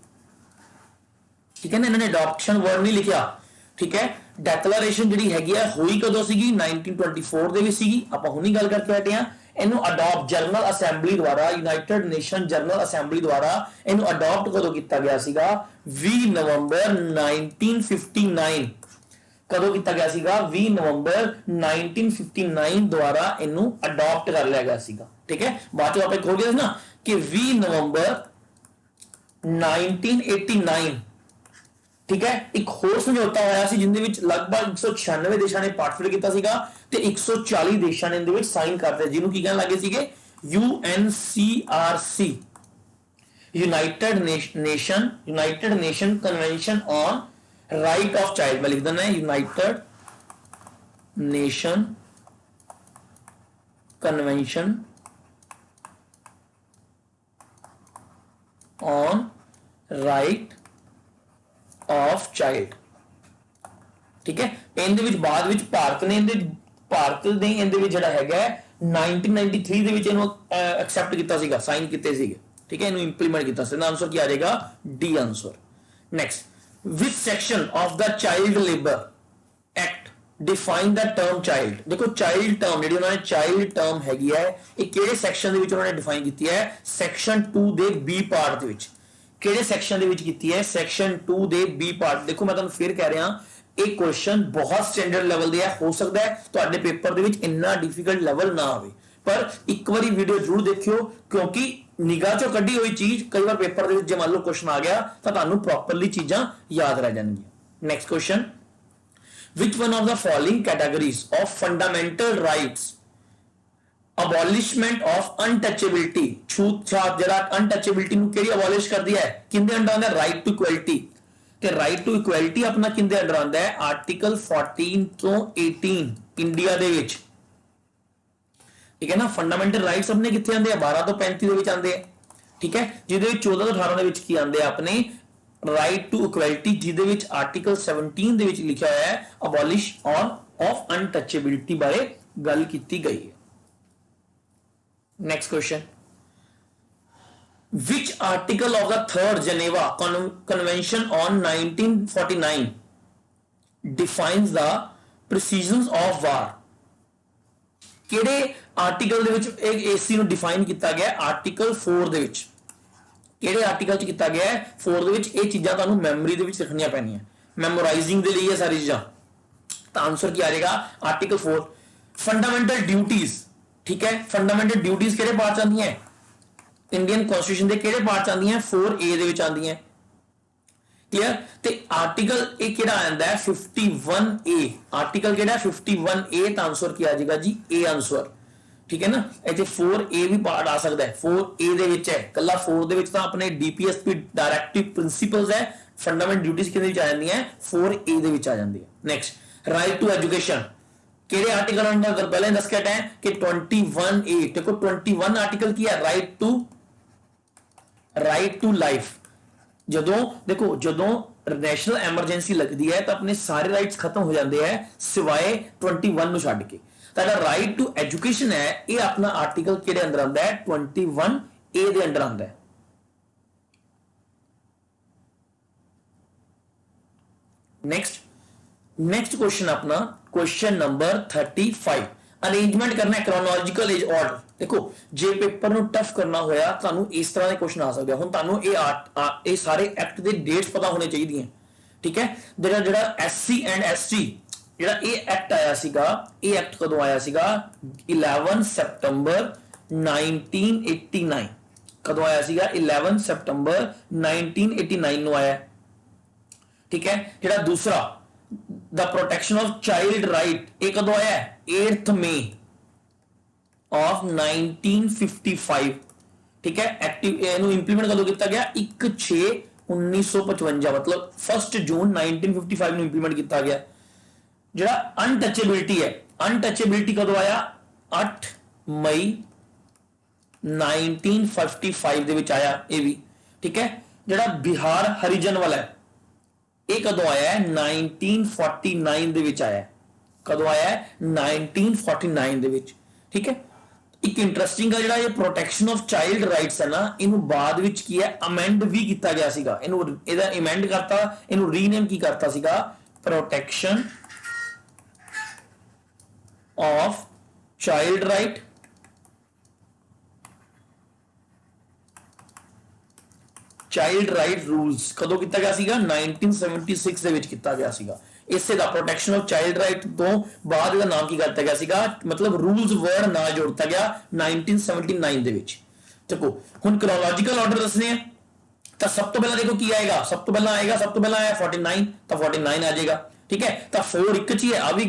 ਠੀਕ ਹੈ ਨਾ ਇਹਨਾਂ ਨੇ ਅਡਾਪਸ਼ਨ ਵਰਡ ਨਹੀਂ ਲਿਖਿਆ ਠੀਕ ਹੈ ਡੈਕਲੇਰੇਸ਼ਨ ਜਿਹੜੀ ਹੈਗੀ ਆ ਹੋਈ ਕਦੋਂ ਸੀਗੀ 1924 ਦੇ ਵਿੱਚ ਸੀਗੀ ਆਪਾਂ ਹੁਣੀ ਗੱਲ ਕਰਕੇ ਹਟੇ ਆ ਇਹਨੂੰ ਅਡਾਪਟ ਜਨਰਲ ਅਸੈਂਬਲੀ ਦੁਆਰਾ ਯੂਨਾਈਟਿਡ ਨੇਸ਼ਨ ਜਨਰਲ ਅਸੈਂਬਲੀ ਦੁਆਰਾ ਇਹਨੂੰ ਅਡਾਪਟ ਕਦੋਂ ਕੀਤਾ ਗਿਆ ਸੀਗਾ 20 ਨਵੰਬਰ 1959 ਕਦੋਂ ਕੀਤਾ ਗਿਆ ਸੀਗਾ 20 ਨਵੰਬਰ 1959 ਦੁਆਰਾ ਇਹਨੂੰ ਅਡਾਪਟ ਕਰ ਲਿਆ ਗਿਆ ਸੀਗਾ ਠੀਕ ਹੈ ਬਾਅਦ ਚ ਆਪਾਂ ਖੋਲ ਗਏ ਨਾ ਕਿ 20 ਨਵੰਬਰ 1989 ਠੀਕ ਹੈ ਇੱਕ ਹੋਰ ਸਮਝੌਤਾ ਹੋਇਆ ਸੀ ਜਿੰਦੇ ਵਿੱਚ ਲਗਭਗ 196 ਦੇਸ਼ਾਂ ਨੇ ਪਾਰਟਿਸਿਪੇਟ ਕੀਤਾ ਸੀਗਾ ਤੇ 140 ਦੇਸ਼ਾਂ ਨੇ ਇਹਦੇ ਵਿੱਚ ਸਾਈਨ ਕਰਤੇ ਜਿਹਨੂੰ ਕੀ ਕਹਿਣ ਲੱਗੇ ਸੀਗੇ UNCRC United nation convention on right of child ਮੈਂ ਲਿਖ ਦਿੰਦਾ United nation convention on right of child ਠੀਕ ਹੈ ਇਹਦੇ ਵਿੱਚ ਬਾਅਦ ਵਿੱਚ ਭਾਰਤ ਨੇ ਇਹਦੇ ਵਿੱਚ ਜਿਹੜਾ ਹੈਗਾ 1993 ਦੇ ਵਿੱਚ ਇਹਨੂੰ ਐਕਸੈਪਟ ਕੀਤਾ ਸੀਗਾ ਸਾਈਨ ਕੀਤੇ ਸੀਗੇ ਠੀਕ ਹੈ ਇਹਨੂੰ ਇੰਪਲੀਮੈਂਟ ਕੀਤਾ ਸੀ ਆਨਸਰ ਕੀ ਆ ਜਾਏਗਾ D answer. Next which section of the child labour act define the term child ਦੇਖੋ ਚਾਈਲਡ ਟਰਮ ਜਿਹੜੀ ਉਹਨਾਂ ਨੇ ਚਾਈਲਡ ਟਰਮ ਹੈਗੀ ਹੈ ਇਹ ਕਿਹੜੇ ਸੈਕਸ਼ਨ ਦੇ ਵਿੱਚ ਉਹਨਾਂ ਨੇ ਡਿਫਾਈਨ ਕੀਤੀ ਹੈ ਸੈਕਸ਼ਨ 2 ਦੇ ਬੀ ਪਾਰਟ ਦੇ ਵਿੱਚ ਕਿਹੜੇ ਸੈਕਸ਼ਨ ਦੇ ਵਿੱਚ ਕੀਤੀ ਹੈ ਸੈਕਸ਼ਨ 2 ਦੇ ਬੀ ਪਾਰਟ ਦੇਖੋ ਮੈਂ ਤੁਹਾਨੂੰ ਫਿਰ ਕਹਿ ਰਿਹਾ ਇਹ ਕੁਐਸਚਨ ਬਹੁਤ ਸਟੈਂਡਰਡ ਲੈਵਲ ਦੇ ਹੈ ਹੋ ਸਕਦਾ ਹੈ ਤੁਹਾਡੇ ਪੇਪਰ ਦੇ ਵਿੱਚ ਇੰਨਾ ਡਿਫਿਕਲਟ ਲੈਵਲ ਨਾ ਆਵੇ ਪਰ ਇੱਕ ਵਾਰੀ ਵੀਡੀਓ ਜ਼ਰੂਰ ਦੇਖਿਓ ਕਿਉਂਕਿ ਨਿਗਾਹ ਚੋਂ ਕੱਢੀ ਹੋਈ ਚੀਜ਼ ਕਈ ਵਾਰ ਪੇਪਰ ਦੇ ਵਿੱਚ ਜੇ ਮੰਨ ਲਓ ਕੁਐਸਚਨ ਆ ਗਿਆ ਤਾਂ ਤੁਹਾਨੂੰ ਪ੍ਰੋਪਰਲੀ ਚੀਜ਼ਾਂ ਯਾਦ ਰਹਿ ਜਾਣਗੀਆਂ। Next question which one of the following categories of fundamental rights abolishment of untouchability ਛੂਤ-ਛਾਤ ਜਿਹੜਾ ਅਨਟੱਚੇਬਿਲਟੀ ਨੂੰ ਕਿਹੜੀ ਅਬੋਲਿਸ਼ ਕਰਦੀ ਹੈ ਕਿੰਦੇ ਅੰਡਰ ਆਉਂਦਾ ਰਾਈਟ ਟੂ ਇਕੁਐਲਿਟੀ ਤੇ ਰਾਈਟ ਟੂ ਇਕੁਐਲਿਟੀ ਆਪਣਾ ਕਿੰਦੇ ਅੰਡਰ ਆਉਂਦਾ ਹੈ ਆਰਟੀਕਲ 14 ਤੋਂ 18 ਇੰਡੀਆ ਦੇ ਵਿੱਚ ਠੀਕ ਹੈ ਨਾ ਫੰਡਾਮੈਂਟਲ ਰਾਈਟਸ ਆਪਣੇ ਕਿੱਥੇ ਆਉਂਦੇ ਆ 12 ਤੋਂ 35 ਦੇ ਵਿੱਚ ਆਉਂਦੇ ਆ ਠੀਕ ਹੈ ਜਿਹਦੇ ਵਿੱਚ 14 ਤੋਂ 18 ਦੇ ਵਿੱਚ ਕੀ ਆਉਂਦੇ ਆ ਆਪਣੇ ਰਾਈਟ ਟੂ ਇਕੁਐਲਿਟੀ ਜਿਹਦੇ ਵਿੱਚ ਆਰਟੀਕਲ 17 ਦੇ ਵਿੱਚ ਲਿਖਿਆ ਹੋਇਆ ਹੈ ਅਬੋਲਿਸ਼ ਆਫ ਅਨਟੱਚੇਬਿਲਟੀ ਬਾਰੇ ਗੱਲ ਕੀਤੀ ਗਈ ਹੈ। Next question. Which article of the Third Geneva Convention on 1949 defines the precisions of war? ਕਿਹੜੇ ਆਰਟੀਕਲ ਦੇ ਵਿੱਚ ਇੱਕ ਏਸੀ ਨੂੰ ਡਿਫਾਈਨ ਕੀਤਾ ਗਿਆ ਆਰਟੀਕਲ 4 ਦੇ ਵਿੱਚ ਕਿਹੜੇ ਆਰਟੀਕਲ ਚ ਕੀਤਾ ਗਿਆ 4 ਦੇ ਵਿੱਚ ਇਹ ਚੀਜ਼ਾਂ ਤੁਹਾਨੂੰ ਮੈਮਰੀ ਦੇ ਵਿੱਚ ਰੱਖਣੀਆਂ ਪੈਣੀਆਂ ਮੈਮੋਰਾਈਜ਼ਿੰਗ ਦੇ ਲਈ ਇਹ ਸਾਰੀ ਚੀਜ਼ਾਂ ਤਾਂ ਆਨਸਰ ਕੀ ਆ ਜਾਏਗਾ ਆਰਟੀਕਲ 4 ਫੰਡਾਮੈਂਟਲ ਡਿਊਟੀਜ਼ ਠੀਕ ਹੈ ਫੰਡਾਮੈਂਟਲ ਡਿਊਟੀਜ਼ ਕਿਹੜੇ ਪਾਰਟ ਚ ਆਉਂਦੀਆਂ ਇੰਡੀਅਨ ਕਨਸਟੀਟਿਊਸ਼ਨ ਦੇ ਕਿਹੜੇ ਪਾਰਟ ਚ ਆਉਂਦੀਆਂ 4A ਦੇ ਵਿੱਚ ਆਉਂਦੀਆਂ ਕਲੀਅਰ ਤੇ ਆਰਟੀਕਲ ਇਹ ਕਿਹੜਾ ਆਂਦਾ ਹੈ 51A ਆਰਟੀਕਲ ਕਿਹੜਾ 51A ਤਾਂ ਆਨਸਰ ਕੀ ਆ ਜਾਏਗਾ ਜੀ A ਆਨਸਰ ਠੀਕ ਹੈ ਨਾ ਇੱਥੇ 4A ਵੀ ਪਾਰਟ ਆ ਸਕਦਾ ਹੈ 4A ਦੇ ਵਿੱਚ ਹੈ ਕੱਲਾ 4 ਦੇ ਵਿੱਚ ਤਾਂ ਆਪਣੇ DPSP ਡਾਇਰੈਕਟਿਵ ਪ੍ਰਿੰਸੀਪਲਸ ਹੈ ਫੰਡਾਮੈਂਟਲ ਡਿਊਟੀਜ਼ ਕਿਹਦੇ ਵਿੱਚ ਆ ਜਾਂਦੀਆਂ 4A ਦੇ ਵਿੱਚ ਆ ਜਾਂਦੀ ਹੈ। ਨੈਕਸਟ ਰਾਈਟ ਟੂ ਐਜੂਕੇਸ਼ਨ ਕਿਹੜੇ ਆਰਟੀਕਲ ਅੰਡਰ ਪਹਿਲੇ ਦੱਸ ਕੇ ਹਟੇ ਕਿ 21A ਦੇਖੋ 21 ਆਰਟੀਕਲ ਕੀ ਹੈ ਰਾਈਟ ਟੂ ਲਾਈਫ ਜਦੋਂ ਦੇਖੋ ਜਦੋਂ ਨੈਸ਼ਨਲ ਐਮਰਜੈਂਸੀ ਲੱਗਦੀ ਹੈ ਤਾਂ ਆਪਣੇ ਸਾਰੇ ਰਾਈਟਸ ਖਤਮ ਹੋ ਜਾਂਦੇ ਹੈ ਸਿਵਾਏ 21 ਨੂੰ ਛੱਡ ਕੇ ਤਾਂ ਜਿਹੜਾ ਰਾਈਟ ਟੂ ਐਜੂਕੇਸ਼ਨ ਹੈ ਇਹ ਆਪਣਾ ਆਰਟੀਕਲ ਕਿਹੜੇ ਅੰਦਰ ਆਉਂਦਾ ਹੈ 21A ਦੇ ਅੰਡਰ ਆਉਂਦਾ ਹੈ नेक्स्ट क्वेश्चन अपना क्वेश्चन नंबर 35 अरेंजमेंट करना है क्रोनोलॉजिकल एज ऑर्डर। देखो जे पेपर ਨੂੰ ਟਫ ਕਰਨਾ ਹੋਇਆ ਤੁਹਾਨੂੰ ਇਸ ਤਰ੍ਹਾਂ ਦੇ ਕੁਐਸਚਨ ਆ ਸਕਦੇ ਹੁਣ ਤੁਹਾਨੂੰ ਇਹ ਸਾਰੇ ਐਕਟ ਦੇ ਡੇਟਸ ਪਤਾ ਹੋਣੇ ਚਾਹੀਦੀਆਂ ਠੀਕ ਹੈ। ਜਿਹੜਾ ਐਸਸੀ ਐਂਡ ਐਸਟੀ ਜਿਹੜਾ ਇਹ ਐਕਟ ਆਇਆ ਸੀਗਾ ਇਹ ਐਕਟ ਕਦੋਂ ਆਇਆ ਸੀਗਾ 11 ਸਤੰਬਰ 1989 ਕਦੋਂ ਆਇਆ ਸੀਗਾ 11 ਸਤੰਬਰ 1989 ਨੂੰ ਆਇਆ ठीक है। ਜਿਹੜਾ दूसरा the protection of child right ਇਹ ਕਦੋਂ ਆਇਆ 8th मई of 1955 ठीक है। एक्टिव ਇਹਨੂੰ ਇੰਪਲੀਮੈਂਟ ਕਦੋਂ ਕੀਤਾ ਗਿਆ 1/6/1955 मतलब 1 ਜੂਨ 1955 ਨੂੰ ਇੰਪਲੀਮੈਂਟ ਕੀਤਾ ਗਿਆ। ਜਿਹੜਾ ਅਨਟਚੇਬਿਲਿਟੀ ਹੈ ਅਨਟਚੇਬਿਲਿਟੀ ਕਦੋਂ ਆਇਆ 8 ਮਈ 1955 ਦੇ ਵਿੱਚ ਆਇਆ ਇਹ ਵੀ ठीक है। ਜਿਹੜਾ ਬਿਹਾਰ ਹਰੀਜਨ ਵਾਲਾ ਹੈ ਇਹ ਕਦੋਂ ਆਇਆ ਹੈ 1949 ਦੇ ਵਿੱਚ ਆਇਆ ਕਦੋਂ ਆਇਆ ਹੈ 1949 ਦੇ ਵਿੱਚ ਠੀਕ ਹੈ। ਇੱਕ ਇੰਟਰਸਟਿੰਗ ਆ ਜਿਹੜਾ ਇਹ ਪ੍ਰੋਟੈਕਸ਼ਨ ਆਫ ਚਾਈਲਡ ਰਾਈਟਸ ਹੈ ਨਾ ਇਹਨੂੰ ਬਾਅਦ ਵਿੱਚ ਕੀ ਹੈ ਅਮੈਂਡ ਵੀ ਕੀਤਾ ਗਿਆ ਸੀਗਾ ਇਹਦਾ ਅਮੈਂਡ ਕਰਤਾ ਇਹਨੂੰ ਰੀਨੇਮ ਕੀ ਕਰਤਾ ਸੀਗਾ protection of child right child right rules ਕਦੋਂ ਕੀਤਾ ਗਿਆ ਸੀਗਾ 1976 ਦੇ ਵਿੱਚ ਕੀਤਾ ਗਿਆ ਸੀਗਾ। ਇਸੇ ਦਾ ਪ੍ਰੋਟੈਕਸ਼ਨ ਆਫ ਚਾਈਲਡ ਰਾਈਟ ਤੋਂ ਬਾਅਦ ਇਹਦਾ ਨਾਮ ਕੀ ਕਰਤਾ ਗਿਆ ਸੀਗਾ ਮਤਲਬ ਰੂਲਸ ਵਰਡ ਨਾਲ ਜੋੜਤਾ ਗਿਆ 1979 ਦੇ ਵਿੱਚ। ਦੇਖੋ ਹੁਣ ਕ੍ਰੋਨੋਲੋਜੀਕਲ ਆਰਡਰ ਦੱਸਨੇ ਆ ਤਾਂ ਸਭ ਤੋਂ ਪਹਿਲਾਂ ਦੇਖੋ ਕੀ ਆਏਗਾ ਸਭ ਤੋਂ ਪਹਿਲਾਂ ਆਇਆ 49 ਤਾਂ 49 ਆ ਜਾਏਗਾ ਠੀਕ ਹੈ। ਤਾਂ 4 ਇੱਕ ਚ ਹੀ ਹੈ ਆ ਵੀ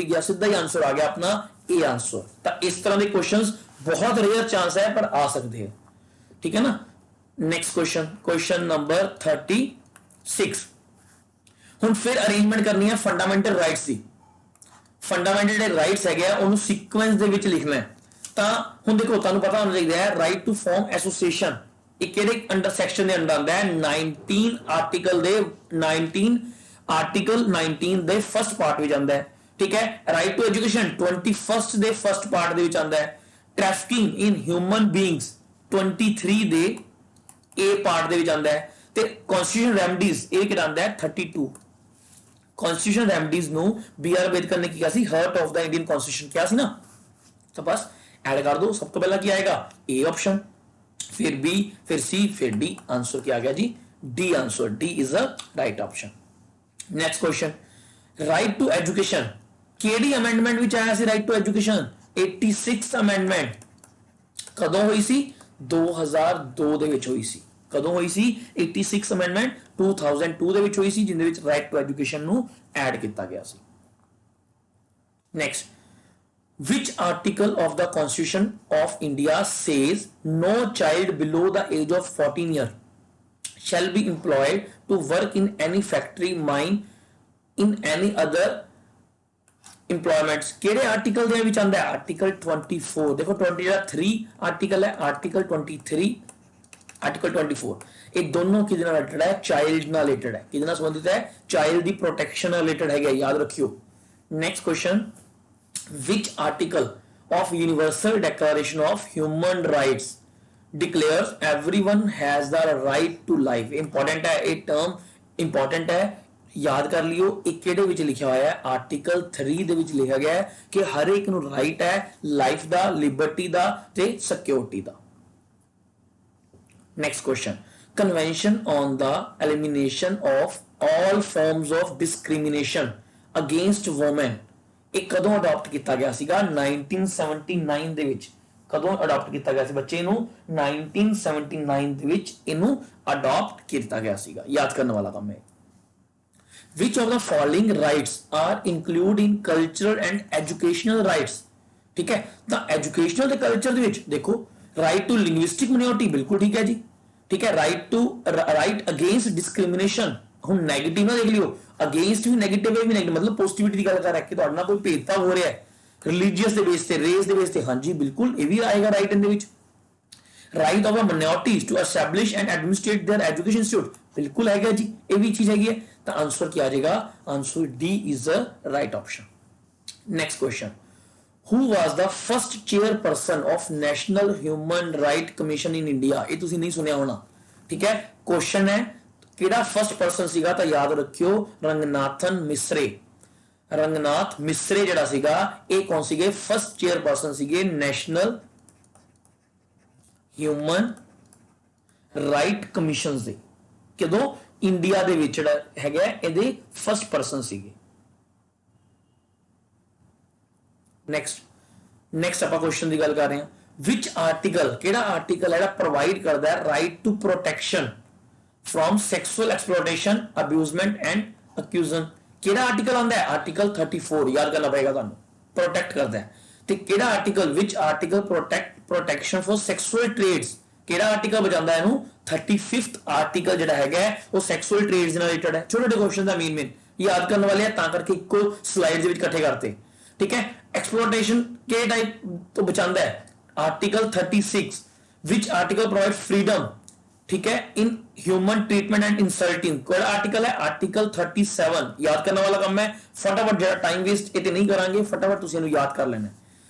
ਗਿਆ ਸਿੱਧਾ ਹੀ ਆਨਸਰ ਆ ਗਿਆ ਆਪਣਾ ਇਹ ਆਨਸਰ। ਤਾਂ ਇਸ ਤਰ੍ਹਾਂ ਦੇ ਕੁਐਸਚਨਸ ਬਹੁਤ ਰੇਅਰ ਚਾਂਸ ਹੈ ਪਰ ਆ ਸਕਦੇ ਹੈ ਠੀਕ ਹੈ ਨਾ। नेक्स्ट क्वेश्चन नंबर 36 ਹੁਣ ਫਿਰ ਅਰੇਂਜਮੈਂਟ ਕਰਨੀ ਹੈ ਫੰਡਾਮੈਂਟਲ ਰਾਈਟਸ ਦੀ। ਫੰਡਾਮੈਂਟਲ ਜਿਹੜੇ ਰਾਈਟਸ ਹੈਗੇ ਆ ਉਹਨੂੰ ਸੀਕੁਐਂਸ ਦੇ ਵਿੱਚ ਲਿਖਣਾ ਹੈ। ਤਾਂ ਹੁਣ ਦੇਖੋ ਤੁਹਾਨੂੰ ਪਤਾ ਹੋਣਾ ਚਾਹੀਦਾ ਹੈ ਰਾਈਟ ਟੂ ਫਾਰਮ ਐਸੋਸੀਏਸ਼ਨ ਇਹ ਕਿਹੜੇ ਅੰਡਰ ਸੈਕਸ਼ਨ ਦੇ ਅੰਡਰ ਆਉਂਦਾ ਹੈ 19 ਆਰਟੀਕਲ 19 ਦੇ ਫਸਟ ਪਾਰਟ ਵਿੱਚ ਆਉਂਦਾ ਹੈ ਠੀਕ ਹੈ। ਰਾਈਟ ਟੂ ਐਜੂਕੇਸ਼ਨ 21 ਦੇ ਫਸਟ ਪਾਰਟ ਦੇ ਵਿੱਚ ਆਉਂਦਾ ਹੈ। ਟ੍ਰੈਫਿਕਿੰਗ ਇਨ ਹਿਊਮਨ ਬੀਇੰਗਸ 23 ਦੇ ए पार्ट ਦੇ ਵਿੱਚ ਆਉਂਦਾ ਹੈ ਤੇ ਕਨਸਟੀਟਿਊਸ਼ਨ ਰੈਮਡੀਜ਼ ਇਹ ਕਿਹੜਾ ਹੈ 32 ਕਨਸਟੀਟਿਊਸ਼ਨ ਰੈਮਡੀਜ਼ ਨੂੰ ਬੀ ਆਰ ਅੰਬੇਦਕਰ ਨੇ ਕੀ ਕਿਹਾ ਸੀ heart of the Indian constitution ਕਿਹਾ ਸੀ ਨਾ। ਤਾਂ ਬਸ ਐਡ ਕਰ ਦੋ ਸਭ ਤੋਂ ਪਹਿਲਾਂ ਕੀ ਆਏਗਾ ए ਆਪਸ਼ਨ ਫਿਰ B ਫਿਰ C ਫਿਰ D ਆਨਸਰ ਕੀ ਆ ਗਿਆ ਜੀ D answer D is a right option. Next question right to education ਕਿਹੜੀ ਅਮੈਂਡਮੈਂਟ ਵਿੱਚ ਆਇਆ ਸੀ ਰਾਈਟ ਟੂ ਐਜੂਕੇਸ਼ਨ 86 ਅਮੈਂਡਮੈਂਟ ਕਦੋਂ ਹੋਈ ਸੀ 2002 ਦੇ ਵਿੱਚ ਹੋਈ ਸੀ। ਕਦੋਂ ਹੋਈ ਸੀ 86 ਅਮੈਂਡਮੈਂਟ 2002 ਦੇ ਵਿੱਚ ਹੋਈ ਸੀ ਜਿੰਦੇ ਵਿੱਚ ਰਾਈਟ ਟੂ ਐਜੂਕੇਸ਼ਨ ਨੂੰ ਐਡ ਕੀਤਾ ਗਿਆ ਸੀ। Next which article of the constitution of India says no child below the age of 14 years shall be employed to work in any factory mine in any other employments ਕਿਹੜੇ article ਦੇ ਵਿੱਚ ਆਂਦਾ ਹੈ article 24 ਦੇਖੋ 20 ਜਿਹੜਾ 3 article ਹੈ article 23 article 24 ਇਹ ਦੋਨੋਂ ਕਿਹਦੇ ਨਾਲ ਰਿਲੇਟਡ ਹੈ ਚਾਈਲਡ ਨਾਲ ਰਿਲੇਟਡ ਹੈ ਕਿਹਦੇ ਨਾਲ ਸੰਬੰਧਿਤ ਹੈ ਚਾਈਲਡ ਦੀ ਪ੍ਰੋਟੈਕਸ਼ਨ ਨਾਲ ਰਿਲੇਟਡ ਹੈਗਾ ਯਾਦ ਰੱਖਿਓ। Next question which article of universal declaration of human rights declares everyone has the right to life important है ਇਹ term important है याद कर लियो ਇਹ ਕਿਹੜੇ ਵਿੱਚ ਲਿਖਿਆ ਹੋਇਆ ਹੈ ਆਰਟੀਕਲ 3 ਦੇ ਵਿੱਚ ਲਿਖਿਆ ਗਿਆ ਹੈ ਕਿ ਹਰ ਇੱਕ ਨੂੰ ਰਾਈਟ ਹੈ ਲਾਈਫ ਦਾ ਲਿਬਰਟੀ ਦਾ ਤੇ security the. Next question convention on the elimination of all forms of discrimination against women ਇਹ ਕਦੋਂ ਅਡਾਪਟ ਕੀਤਾ ਗਿਆ ਸੀਗਾ 1979 ਦੇ ਵਿੱਚ ਕਦੋਂ ਅਡਾਪਟ ਕੀਤਾ ਗਿਆ ਸੀ ਬੱਚੇ ਨੂੰ 1979 ਦੇ ਵਿੱਚ ਇਹਨੂੰ ਅਡਾਪਟ ਕੀਤਾ ਗਿਆ ਸੀਗਾ ਯਾਦ ਕਰਨ ਵਾਲਾ ਕੰਮ ਹੈ। which of the following rights are included in cultural and educational rights ਠੀਕ ਹੈ ਤਾਂ educational ਤੇ culture ਦੇ ਵਿੱਚ ਦੇਖੋ right to linguistic minority ਬਿਲਕੁਲ ਠੀਕ ਹੈ ਜੀ ਠੀਕ ਹੈ right against discrimination ਹੁਣ 네ਗੇਟਿਵ ਨਾ ਦੇਖ ਲਿਓ ਅਗੇਂਸਟ ਵੀ 네ਗੇਟਿਵ ਹੈ ਵੀ 네ਗੇਟਿਵ ਮਤਲਬ ਪੋਜ਼ਿਟਿਵਿਟੀ ਦੀ ਗੱਲ ਕਰ ਰਿਹਾ ਕਿ ਤੁਹਾਡਾ ਕੋਈ ਭੇਦਭਾਵ ਹੋ ਰਿਹਾ ਹੈ ਰਿਲੀਜੀਅਸ ਦੇ ਬੇਸ ਤੇ ਰੇਸ ਦੇ ਬੇਸ ਤੇ ਹਾਂਜੀ ਬਿਲਕੁਲ ਇਹ ਵੀ ਆਏਗਾ ਰਾਈਟ ਇਹਦੇ ਵਿੱਚ। Right of minorities to establish and administrate their education institute ਬਿਲਕੁਲ ਹੈਗਾ ਜੀ ਇਹ ਵੀ ਚੀਜ਼ ਹੈਗੀ ਹੈ ਤਾਂ ਆਨਸਰ ਕੀ ਆ ਜਾਏਗਾ answer D is the right option। next question who was the first chairperson of National Human Right Commission in India ਇਹ ਤੁਸੀਂ ਨਹੀਂ ਸੁਣਿਆ ਹੋਣਾ ਠੀਕ ਹੈ। ਕੁਐਸਚਨ ਹੈ ਕਿਹੜਾ ਫਸਟ ਪਰਸਨ ਸੀਗਾ ਤਾਂ ਯਾਦ ਰੱਖਿਓ ਰੰਗਨਾਥਨ ਮਿਸਰੇ। ਰੰਗਨਾਥ ਮਿਸਰੇ ਜਿਹੜਾ ਸੀਗਾ ਇਹ ਕੌਣ ਸੀਗੇ ਫਸਟ ਚੇਅਰਪਰਸਨ ਸੀਗੇ ਨੈਸ਼ਨਲ ਹਿਊਮਨ ਰਾਈਟ ਕਮਿਸ਼ਨ ਦੇ। ਕਦੋਂ ਇੰਡੀਆ ਦੇ ਵਿੱਚ ਜਿਹੜਾ ਹੈਗਾ ਇਹਦੇ ਫਸਟ ਪਰਸਨ ਸੀਗੇ। ਨੈਕਸਟ ਆਪਾਂ ਕੁਐਸਚਨ ਦੀ ਗੱਲ ਕਰ ਰਹੇ ਹਾਂ ਵਿਚ ਆਰਟੀਕਲ ਕਿਹੜਾ ਆਰਟੀਕਲ ਹੈ ਜਿਹੜਾ ਪ੍ਰੋਵਾਈਡ ਕਰਦਾ ਹੈ right to protection from sexual exploitation abusement and accusation. ਕਿਹੜਾ ਆਰਟੀਕਲ ਆਉਂਦਾ ਹੈ ਆਰਟੀਕਲ 34 ਯਾਦ ਕਰਨਾ ਪਏਗਾ ਤੁਹਾਨੂੰ ਪ੍ਰੋਟੈਕਟ ਕਰਦਾ ਹੈ। ਤੇ ਕਿਹੜਾ article which article protection for sexual trades ਕਿਹੜਾ ਆਰਟੀਕਲ ਬਚਾਉਂਦਾ ਇਹਨੂੰ 35th ਆਰਟੀਕਲ ਜਿਹੜਾ ਹੈਗਾ ਉਹ ਸੈਕਸੁਅਲ ਟ੍ਰੇਡਸ ਨਾਲ ਰਿਲੇਟਡ ਹੈ। ਛੋਟੇ ਛੋਟੇ ਕੁਐਸਚਨ ਦਾ ਮੇਨ ਯਾਦ ਕਰਨ ਵਾਲੇ ਆ ਤਾਂ ਕਰਕੇ ਇੱਕੋ ਸਲਾਈਡ ਦੇ ਵਿੱਚ ਇਕੱਠੇ ਕਰਤੇ ਠੀਕ ਹੈ। ਐਕਸਪਲੋਇਟੇਸ਼ਨ ਕਿਹੜੇ ਟਾਈਪ ਤੋਂ ਬਚਾਉਂਦਾ ਹੈ ਆਰਟੀਕਲ 36 ਵਿਚ ਆਰਟੀਕਲ ਪ੍ਰੋਵਾਈਡ ਫਰੀडम ठीक है in human treatment and insulting कोई आर्टिकल है आर्टिकल 37 याद करने वाला काम है फटाफट जरा टाइम वेस्ट इतने नहीं करांगे फटाफट ਤੁਸੀਂ ਇਹਨੂੰ याद कर लेना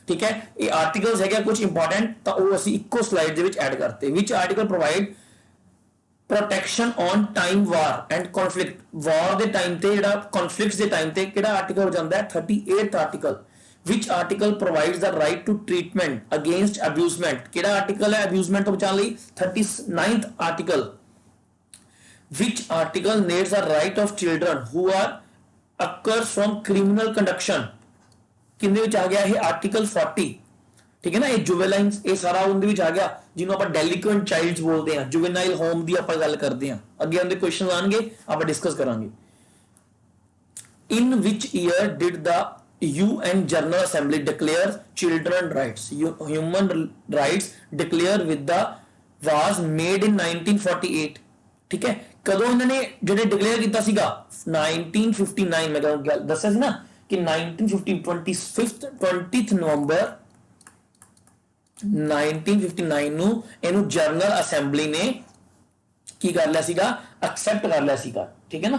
ठीक है। ये आर्टिकल्स है कुछ इंपॉर्टेंट ਤਾਂ ਉਹ ਅਸੀਂ ਇੱਕੋ ਸਲਾਈਡ ਦੇ ਵਿੱਚ ਐਡ ਕਰਤੇ which article provide protection on time war and conflict war ਦੇ ਟਾਈਮ ਤੇ ਜਿਹੜਾ conflicts ਦੇ ਟਾਈਮ ਤੇ ਕਿਹੜਾ ਆਰਟੀਕਲ ਹੋ ਜਾਂਦਾ ਹੈ 38th article which article provides the right to treatment against abusement ਕਿਹੜਾ ਆਰਟੀਕਲ ਹੈ abusement ਤੋਂ ਬਚਾਉਣ ਲਈ 39th article which article names the right of children who are occurs from criminal conduction ਕਿੰਨੇ ਵਿੱਚ ਆ ਗਿਆ ਇਹ ਆਰਟੀਕਲ 40 ਠੀਕ ਹੈ ਨਾ। ਇਹ ਜੁਵੇਨਾਈਲਸ ਇਹ ਸਾਰਾ ਉਹਦੇ ਵਿੱਚ ਆ ਗਿਆ ਜਿਹਨੂੰ ਆਪਾਂ ਡੈਲੀਕੁਐਂਟ ਚਾਈਲਡਸ ਬੋਲਦੇ ਹਾਂ ਜੁਵੇਨਾਈਲ ਹੋਮ ਦੀ ਆਪਾਂ ਗੱਲ ਕਰਦੇ ਹਾਂ ਅੱਗੇ ਉਹਦੇ ਕੁਐਸਚਨ ਆਣਗੇ ਆਪਾਂ ਡਿਸਕਸ ਕਰਾਂਗੇ। in which year did the UN General Assembly declare children rights human rights declare with the was made in 1948 ठीक है। ਕਦੋਂ ਇਹਨਾਂ ਨੇ ਜਿਹੜੇ ਡਿਕਲੇਅਰ ਕੀਤਾ ਸੀਗਾ 1959 ਮੈਂ ਦੱਸਿਆ ਸੀ ਨਾ ਕਿ 1950 20th ਨਵੰਬਰ 1959 ਨੂੰ ਇਹਨੂੰ ਜਨਰਲ ਅਸੈਂਬਲੀ ਨੇ ਕੀ ਕਰ ਲਿਆ ਸੀਗਾ ਐਕਸੈਪਟ ਕਰ ਲਿਆ ਸੀਗਾ ਠੀਕ ਹੈ ਨਾ।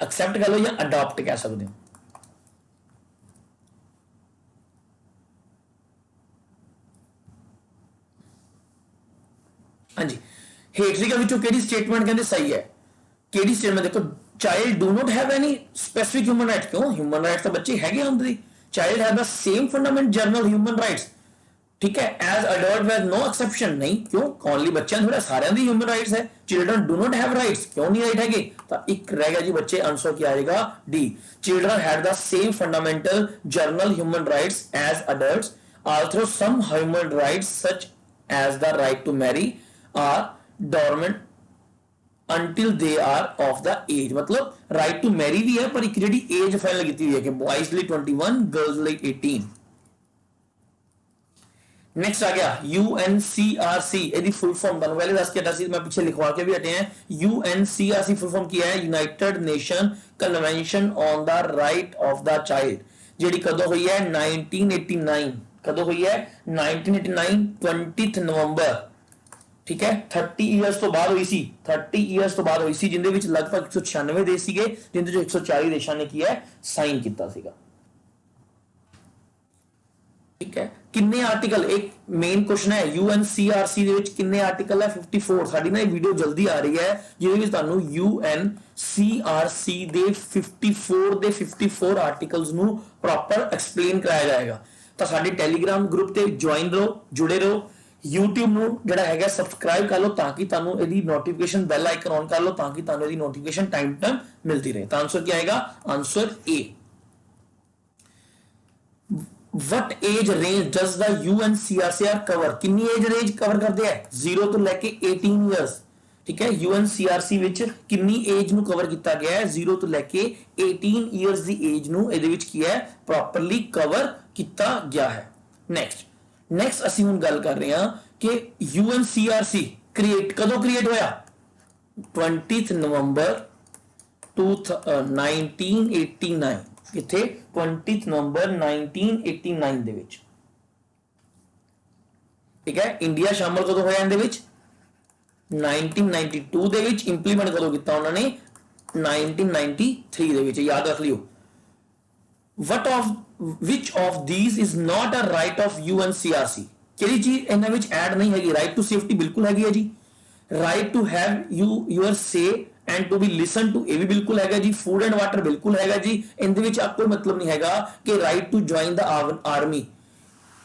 ਐਕਸੈਪਟ ਕਰ ਲਓ ਜਾਂ ਅਡਾਪਟ ਕਹਿ ਸਕਦੇ ਹੋ। ਹਾਂਜੀ ਹੇਟਰੀਕਾ ਵਿੱਚੋਂ ਕਿਹੜੀ ਸਟੇਟਮੈਂਟ ਕਹਿੰਦੇ ਸਹੀ ਹੈ ਕਿਹੜੀ ਸਟੇਟਮੈਂਟ ਦੇਖੋ child do not have any specific human right ਕਿਉਂ ਹਿਊਮਨ ਰਾਈਟਸ ਤਾਂ ਬੱਚੇ ਹੈਗੇ ਹੁੰਦੇ the child have the same fundamental general human rights ठीक है as adult with no exception नहीं क्यों ओनली बच्चों थोड़ा सारे दी ह्यूमन राइट्स है children do not have rights क्यों नहीं राइट है तो एक रह गया जी बच्चे आंसर क्या आएगा D children have the same fundamental general human rights as adults although some human rights such as the right to marry are dormant until they are of the age मतलब right to marry भी है पर एक JD as final की हुई है कि boys ਲਈ 21 गर्ल्स ਲਈ 18। नेक्स्ट आ गया UNCRC ਇਹਦੀ ਫੁੱਲ ਫਾਰਮ ਤੁਹਾਨੂੰ ਪਹਿਲੇ ਦੱਸ ਕੇ ਹਟਾ ਸੀ ਮੈਂ ਪਿੱਛੇ ਲਿਖਵਾ ਕੇ ਵੀ ਹਟੇ ਹਾਂ। UNCRC ਫੁੱਲ ਫਾਰਮ ਕੀ ਹੈ United nation convention on the right of the child ਜਿਹੜੀ ਕਦੋਂ ਹੋਈ ਹੈ 1989 ਕਦੋਂ ਹੋਈ ਹੈ 1989 20th ਨਵੰਬਰ ਠੀਕ ਹੈ 30 ਇਅਰਸ ਤੋਂ ਬਾਅਦ ਹੋਈ ਸੀ 30 ਇਅਰਸ ਤੋਂ ਬਾਅਦ ਹੋਈ ਸੀ ਜਿੰਦੇ ਵਿੱਚ ਲਗਭਗ 196 ਦੇਸ਼ ਸੀਗੇ ਜਿੰਦੇ ਚੋਂ 140 ਦੇਸ਼ਾਂ ਨੇ ਕੀ ਹੈ ਸਾਈਨ ਕੀਤਾ ਸੀਗਾ ठीक है। किन्ने आर्टिकल एक मेन क्वेश्चन है UNCRC ਦੇ ਵਿੱਚ ਕਿੰਨੇ ਆਰਟੀਕਲ ਹੈ 54 ਸਾਡੀ ਨਾ ਇਹ ਵੀਡੀਓ ਜਲਦੀ ਆ ਰਹੀ ਹੈ ਜਿਹਦੇ ਵਿੱਚ ਤੁਹਾਨੂੰ UNCRC ਦੇ 54 ਦੇ 54 ਆਰਟੀਕਲਸ ਨੂੰ ਪ੍ਰੋਪਰ ਐਕਸਪਲੇਨ ਕਰਾਇਆ ਜਾਏਗਾ ਤਾਂ ਸਾਡੇ ਟੈਲੀਗ੍ਰਾਮ ਗਰੁੱਪ ਤੇ ਜੁਆਇਨ ਰਹੋ ਜੁੜੇ ਰਹੋ YouTube ਨੂੰ ਜਿਹੜਾ ਹੈਗਾ ਸਬਸਕ੍ਰਾਈਬ ਕਰ ਲਓ ਤਾਂ ਕਿ ਤੁਹਾਨੂੰ ਇਹਦੀ ਨੋਟੀਫਿਕੇਸ਼ਨ ਬੈਲ ਆਈਕਨ ਔਨ ਕਰ ਲਓ ਤਾਂ ਕਿ ਤੁਹਾਨੂੰ ਇਹਦੀ ਨੋਟੀਫਿਕੇਸ਼ਨ ਟਾਈਮ ਮਿਲਦੀ ਰਹੇ। ਤਾਂ ਆਨਸਰ ਕੀ ਆਏਗਾ answer A। What age range does the UNCRC cover कितनी एज रेंज कवर करते हैं 0 ਤੋਂ ਲੈ ਕੇ 18 ਇਅਰਸ ठीक है। UNCRC ਵਿੱਚ ਕਿੰਨੀ ਏਜ ਨੂੰ ਕਵਰ ਕੀਤਾ ਗਿਆ ਹੈ 0 ਤੋਂ ਲੈ ਕੇ 18 ਇਅਰਸ ਦੀ ਏਜ ਨੂੰ ਇਹਦੇ ਵਿੱਚ ਕੀ ਹੈ ਪ੍ਰੋਪਰਲੀ ਕਵਰ ਕੀਤਾ ਗਿਆ ਹੈ। ਨੈਕਸਟ ਅਸੀਂ ਹੁਣ ਗੱਲ ਕਰ ਰਹੇ ਹਾਂ ਕਿ UNCRC ਕ੍ਰੀਏਟ ਕਦੋਂ ਕ੍ਰੀਏਟ ਹੋਇਆ 20th ਨਵੰਬਰ 1989 ਕਿੱਥੇ 20th ਨਵੰਬਰ 1989 ਦੇ ਵਿੱਚ ਠੀਕ ਹੈ। ਇੰਡੀਆ ਸ਼ਾਮਲ ਕਦੋਂ ਹੋਇਆ ਇਹਦੇ ਵਿੱਚ 1992 ਦੇ ਵਿੱਚ ਇੰਪਲੀਮੈਂਟ ਕਦੋਂ ਕੀਤਾ ਉਹਨਾਂ ਨੇ 1993 ਦੇ ਵਿੱਚ ਯਾਦ ਰੱਖ ਲਿਓ। which of these is not a right of UNCRC ਕਿਹੜੀ ਚੀਜ਼ ਇਹਨਾਂ ਵਿੱਚ ਐਡ ਨਹੀਂ ਹੈਗੀ ਰਾਈਟ ਟੂ ਸੇਫਟੀ ਬਿਲਕੁਲ ਹੈਗੀ ਹੈ ਜੀ right to have your say and to be listen to, ਇਹ ਵੀ ਬਿਲਕੁਲ ਹੈਗਾ ਜੀ। ਫੂਡ ਐਂਡ ਵਾਟਰ ਬਿਲਕੁਲ ਹੈਗਾ ਜੀ, ਇਹਦੇ ਵਿੱਚ ਕੋਈ ਮਤਲਬ ਨਹੀਂ ਹੈਗਾ ਕਿ right to join the army,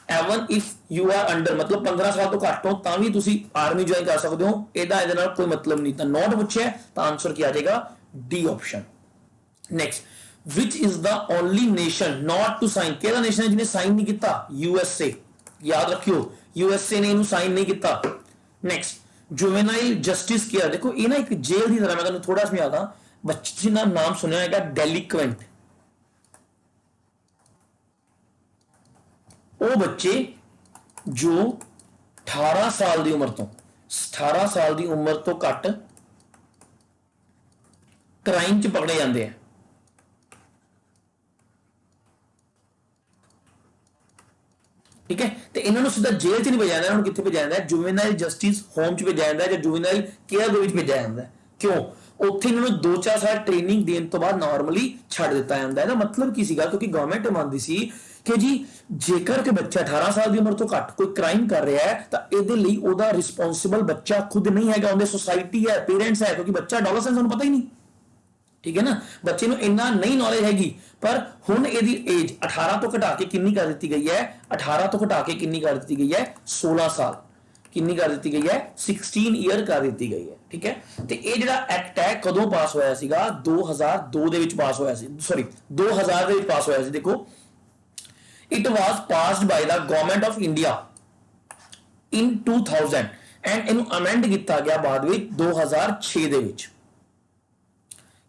even if you are under, ਮਤਲਬ 15 ਸਾਲ ਤੋਂ ਘੱਟ ਹੋ ਤਾਂ ਵੀ ਤੁਸੀਂ ਆਰਮੀ ਜੁਆਇਨ ਕਰ ਸਕਦੇ ਹੋ, ਇਹਦਾ ਇਹਦੇ ਨਾਲ ਕੋਈ ਮਤਲਬ ਨਹੀਂ। ਤਾਂ ਨੋਟ ਪੁੱਛਿਆ ਤਾਂ ਆਨਸਰ ਕੀ ਆ ਜਾਏਗਾ, D option. Next, which is the only nation not to sign, ਕਿਹੜਾ ਨੇਸ਼ਨ ਹੈ ਜਿਹਨੇ ਸਾਈਨ ਨਹੀਂ ਕੀਤਾ, ਯੂਐਸਏ, ਯਾਦ ਰੱਖਿਓ ਯੂਐਸਏ ਨੇ ਇਹਨੂੰ ਸਾਈਨ ਨਹੀਂ ਕੀਤਾ। ਨੈਕਸਟ, ਜੁਵੇਨਾਈਲ ਜਸਟਿਸ ਕੇਅਰ, ਦੇਖੋ ਇਹ ਨਾ ਇੱਕ ਜੇਲ੍ਹ ਦੀ ਤਰ੍ਹਾਂ, ਮੈਂ ਤੁਹਾਨੂੰ ਥੋੜਾ ਸਮਝਾਦਾ, ਬੱਚੇ ਦਾ ਨਾਮ ਸੁਣਿਆ ਹੈਗਾ ਡੈਲੀਕੁਐਂਟ, ਉਹ ਬੱਚੇ ਜੋ 18 ਸਾਲ ਦੀ ਉਮਰ ਤੋਂ 18 ਸਾਲ ਦੀ ਉਮਰ ਤੋਂ ਘੱਟ ਕ੍ਰਾਈਮ 'ਚ ਪਕੜੇ ਜਾਂਦੇ ਆ, ਠੀਕ ਹੈ, ਤੇ ਇਹਨਾਂ ਨੂੰ ਸਿੱਧਾ ਜੇਲ੍ਹ 'ਚ ਨਹੀਂ ਭੇਜਿਆ ਜਾਂਦਾ, ਇਹਨਾਂ ਨੂੰ ਕਿੱਥੇ ਭੇਜਿਆ ਜਾਂਦਾ, ਜੁਵੇਨਾਈਲ ਜਸਟਿਸ ਹੋਮ 'ਚ ਭੇਜਿਆ ਜਾਂਦਾ ਜਾਂ ਜੁਵੇਨਾਈਲ ਕੇਅਰ ਦੇ ਵਿੱਚ ਭੇਜਿਆ ਜਾਂਦਾ। ਕਿਉਂ? ਉੱਥੇ ਇਹਨਾਂ ਨੂੰ 2-4 ਸਾਲ ਟ੍ਰੇਨਿੰਗ ਦੇਣ ਤੋਂ ਬਾਅਦ ਨਾਰਮਲੀ ਛੱਡ ਦਿੱਤਾ ਜਾਂਦਾ। ਇਹਦਾ ਮਤਲਬ ਕੀ ਸੀਗਾ, ਕਿਉਂਕਿ ਗਵਰਨਮੈਂਟ ਮੰਨਦੀ ਸੀ ਕਿ ਜੀ ਜੇਕਰ ਕਿ ਬੱਚਾ 18 ਸਾਲ ਦੀ ਉਮਰ ਤੋਂ ਘੱਟ ਕੋਈ ਕ੍ਰਾਈਮ ਕਰ ਰਿਹਾ ਹੈ ਤਾਂ ਇਹਦੇ ਲਈ ਉਹਦਾ ਰਿਸਪੌਂਸਿਬਲ ਬੱਚਾ ਖੁਦ ਨਹੀਂ ਹੈਗਾ, ਉਹਦੇ ਸੋਸਾਇਟੀ ਹੈ, ਪੇਰੈਂਟਸ ਹੈ, ਕਿਉਂਕਿ ਬੱਚਾ ਐਡੋਲਸੈਂਸ ਉਹਨੂੰ ਪਤਾ ਹੀ ਨਹੀਂ, ਠੀਕ ਹੈ ਨਾ, ਬੱਚੇ ਨੂੰ ਇੰਨਾ ਨਹੀਂ ਨੌਲੇਜ ਹੈਗੀ। ਪਰ ਹੁਣ ਇਹਦੀ ਏਜ 18 ਤੋਂ ਘਟਾ ਕੇ ਕਿੰਨੀ ਕਰ ਦਿੱਤੀ ਗਈ ਹੈ, 18 ਤੋਂ ਘਟਾ ਕੇ ਕਿੰਨੀ ਕਰ ਦਿੱਤੀ ਗਈ ਹੈ, 16 ਸਾਲ, ਕਿੰਨੀ ਕਰ ਦਿੱਤੀ ਗਈ ਹੈ, 16 ਈਅਰ ਕਰ ਦਿੱਤੀ ਗਈ ਹੈ, ਠੀਕ ਹੈ। ਤੇ ਇਹ ਜਿਹੜਾ ਐਕਟ ਹੈ ਕਦੋਂ ਪਾਸ ਹੋਇਆ ਸੀਗਾ, 2002 ਦੇ ਵਿੱਚ ਪਾਸ ਹੋਇਆ ਸੀ, ਸੌਰੀ 2000 ਦੇ ਵਿੱਚ ਪਾਸ ਹੋਇਆ ਸੀ। ਦੇਖੋ, it was passed by the government of India in 2000 and ਇਹਨੂੰ ਅਮੈਂਡ ਕੀਤਾ ਗਿਆ ਬਾਅਦ ਵਿੱਚ 2006 ਦੇ ਵਿੱਚ।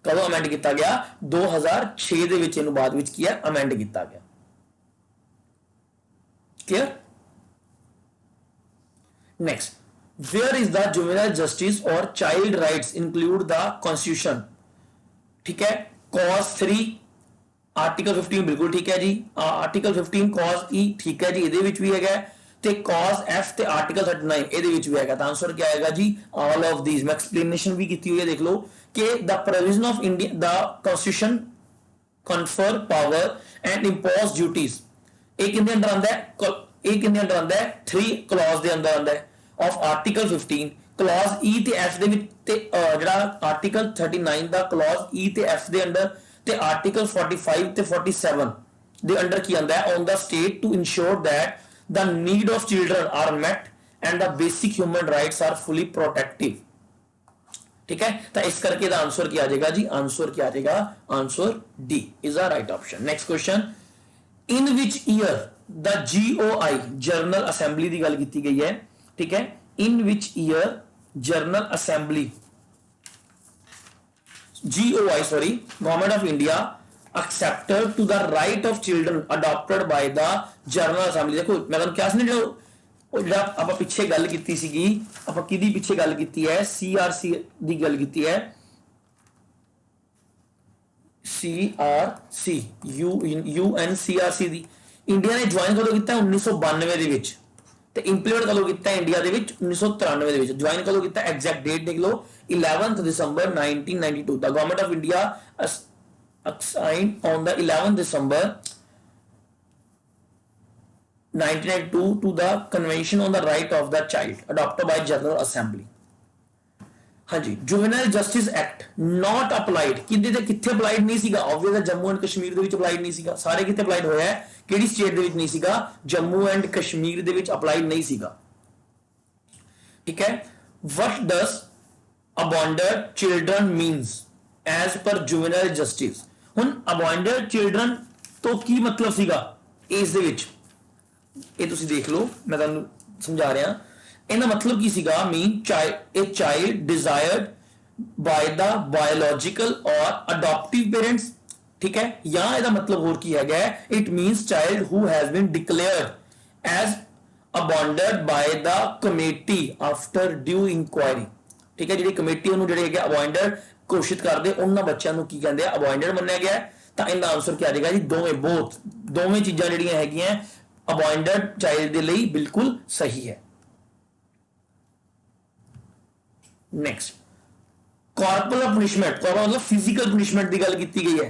ਕਦੋਂ ਅਮੈਂਡ ਕੀਤਾ ਗਿਆ, 2006 ਦੇ ਵਿੱਚ ਇਹਨੂੰ ਬਾਅਦ ਵਿੱਚ ਕੀ ਹੈ, ਅਮੈਂਡ ਕੀਤਾ ਗਿਆ। Clear? Next, where is the juvenile justice or child rights include the constitution, ਠੀਕ ਹੈ, cause 3 ਆਰਟੀਕਲ 15 ਬਿਲਕੁਲ ਠੀਕ ਹੈ ਜੀ, ਆਰਟੀਕਲ 15 cause E ਠੀਕ ਹੈ ਜੀ, ਇਹਦੇ ਵਿੱਚ ਵੀ ਹੈਗਾ, ਤੇ cause F ਤੇ ਆਰਟੀਕਲ 39 ਇਹਦੇ ਵਿੱਚ ਵੀ ਹੈਗਾ। ਤਾਂ ਆਨਸਰ ਕੀ ਆਏਗਾ ਜੀ, all of these। ਮੈਂ ਐਕਸਪਲੇਨੇਸ਼ਨ ਵੀ ਕੀਤੀ ਹੋਈ ਹੈ, ਦੇਖ ਲਓ ਕਿ the provision of India, the constitution confer power and impose duties, ਇਹ ਕਿੰਨੇ ਅੰਦਰ ਆਉਂਦਾ ਹੈ, ਇਹ ਕਿੰਨੇ ਅੰਦਰ ਆਉਂਦਾ ਹੈ, 3 clause ਦੇ ਅੰਦਰ ਆਉਂਦਾ ਹੈ of ਆਰਟੀਕਲ 15, clause E ਤੇ F ਦੇ ਵਿੱਚ, ਤੇ ਜਿਹੜਾ ਆਰਟੀਕਲ 39 ਦਾ clause E ਤੇ F ਦੇ ਅੰਦਰ, ਤੇ ਆਰਟੀਕਲ 45 ਤੇ 47 ਦੇ ਅੰਡਰ ਕੀ ਆਉਂਦਾ ਹੈ, on the state to ensure that the need of children are met and the basic human rights are fully protective, ठीक है। तो इस करके दा आंसर क्या आ जाएगा जी, आंसर क्या आ जाएगा, answer D is the right option. Next question, in which year the GOI general assembly की गल की गई है, ठीक है, in which year general assembly GOI sorry government of India accepted to the right of children adopted by the general assembly। देखो मैं तुहानू क्या सुनिया, ਉਹ ਜਿਹੜਾ ਆਪਾਂ ਪਿੱਛੇ ਗੱਲ ਕੀਤੀ ਸੀਗੀ, ਆਪਾਂ ਕਿਹਦੀ ਪਿੱਛੇ ਗੱਲ ਕੀਤੀ ਹੈ, CRC ਦੀ ਗੱਲ ਕੀਤੀ ਹੈ, CRC UNCRC ਦੀ। ਇੰਡੀਆ ਨੇ ਜੁਆਇਨ ਕਦੋਂ ਕੀਤਾ, 1992 ਦੇ ਵਿੱਚ, ਤੇ ਇੰਪਲੀਮੈਂਟ ਕਦੋਂ ਕੀਤਾ ਇੰਡੀਆ ਦੇ ਵਿੱਚ, 1993 ਦੇ ਵਿੱਚ। ਜੁਆਇਨ ਕਦੋਂ ਕੀਤਾ, ਐਗਜ਼ੈਕਟ ਡੇਟ ਦੇਖ ਲਓ, 11th December 1992। The government of India signed on the 11th December 1992 to the Convention on the Right of the Child adopted by General Assembly। हाँ जी, Juvenile Justice Act not applied, किदे ते किथे applied नहीं सीगा, obviously Jammu and Kashmir they which applied नहीं सीगा, सारे किथे applied होया है, किहड़ी स्टेट दे विच नहीं सीगा, Jammu and Kashmir they which applied नहीं सीगा, ठीक है। What does abandoned children means as per juvenile justice? हुन abandoned children तो की मतलब सीगा इस दे विच, ये तुसी देख लो, मैं तुहानू समझा रहा। इहदा मतलब की सीगा, mean a child desired by the biological or adoptive parents, ठीक है, या इहदा मतलब होर की हैगा, it means child who has been declared as abandoned by the committee after due inquiry, ठीक है। जिहड़ी कमेटी उहनू जिहड़े हैगे abandoned घोषित करदे, उन्हां बच्चों नू की कहंदे आ, abandoned मन्निया गया है। तां इहदा आंसर क्या आ जाएगा जी, दोवें, बोथ, दोवें चीज़ां जिहड़ियां हैगियां abandoned child दे लई बिल्कुल सही है। नेक्स्ट, कॉर्पोरल पनिशमेंट, कॉर्पोरल मतलब फिजिकल पनिशमेंट की गल की गई है,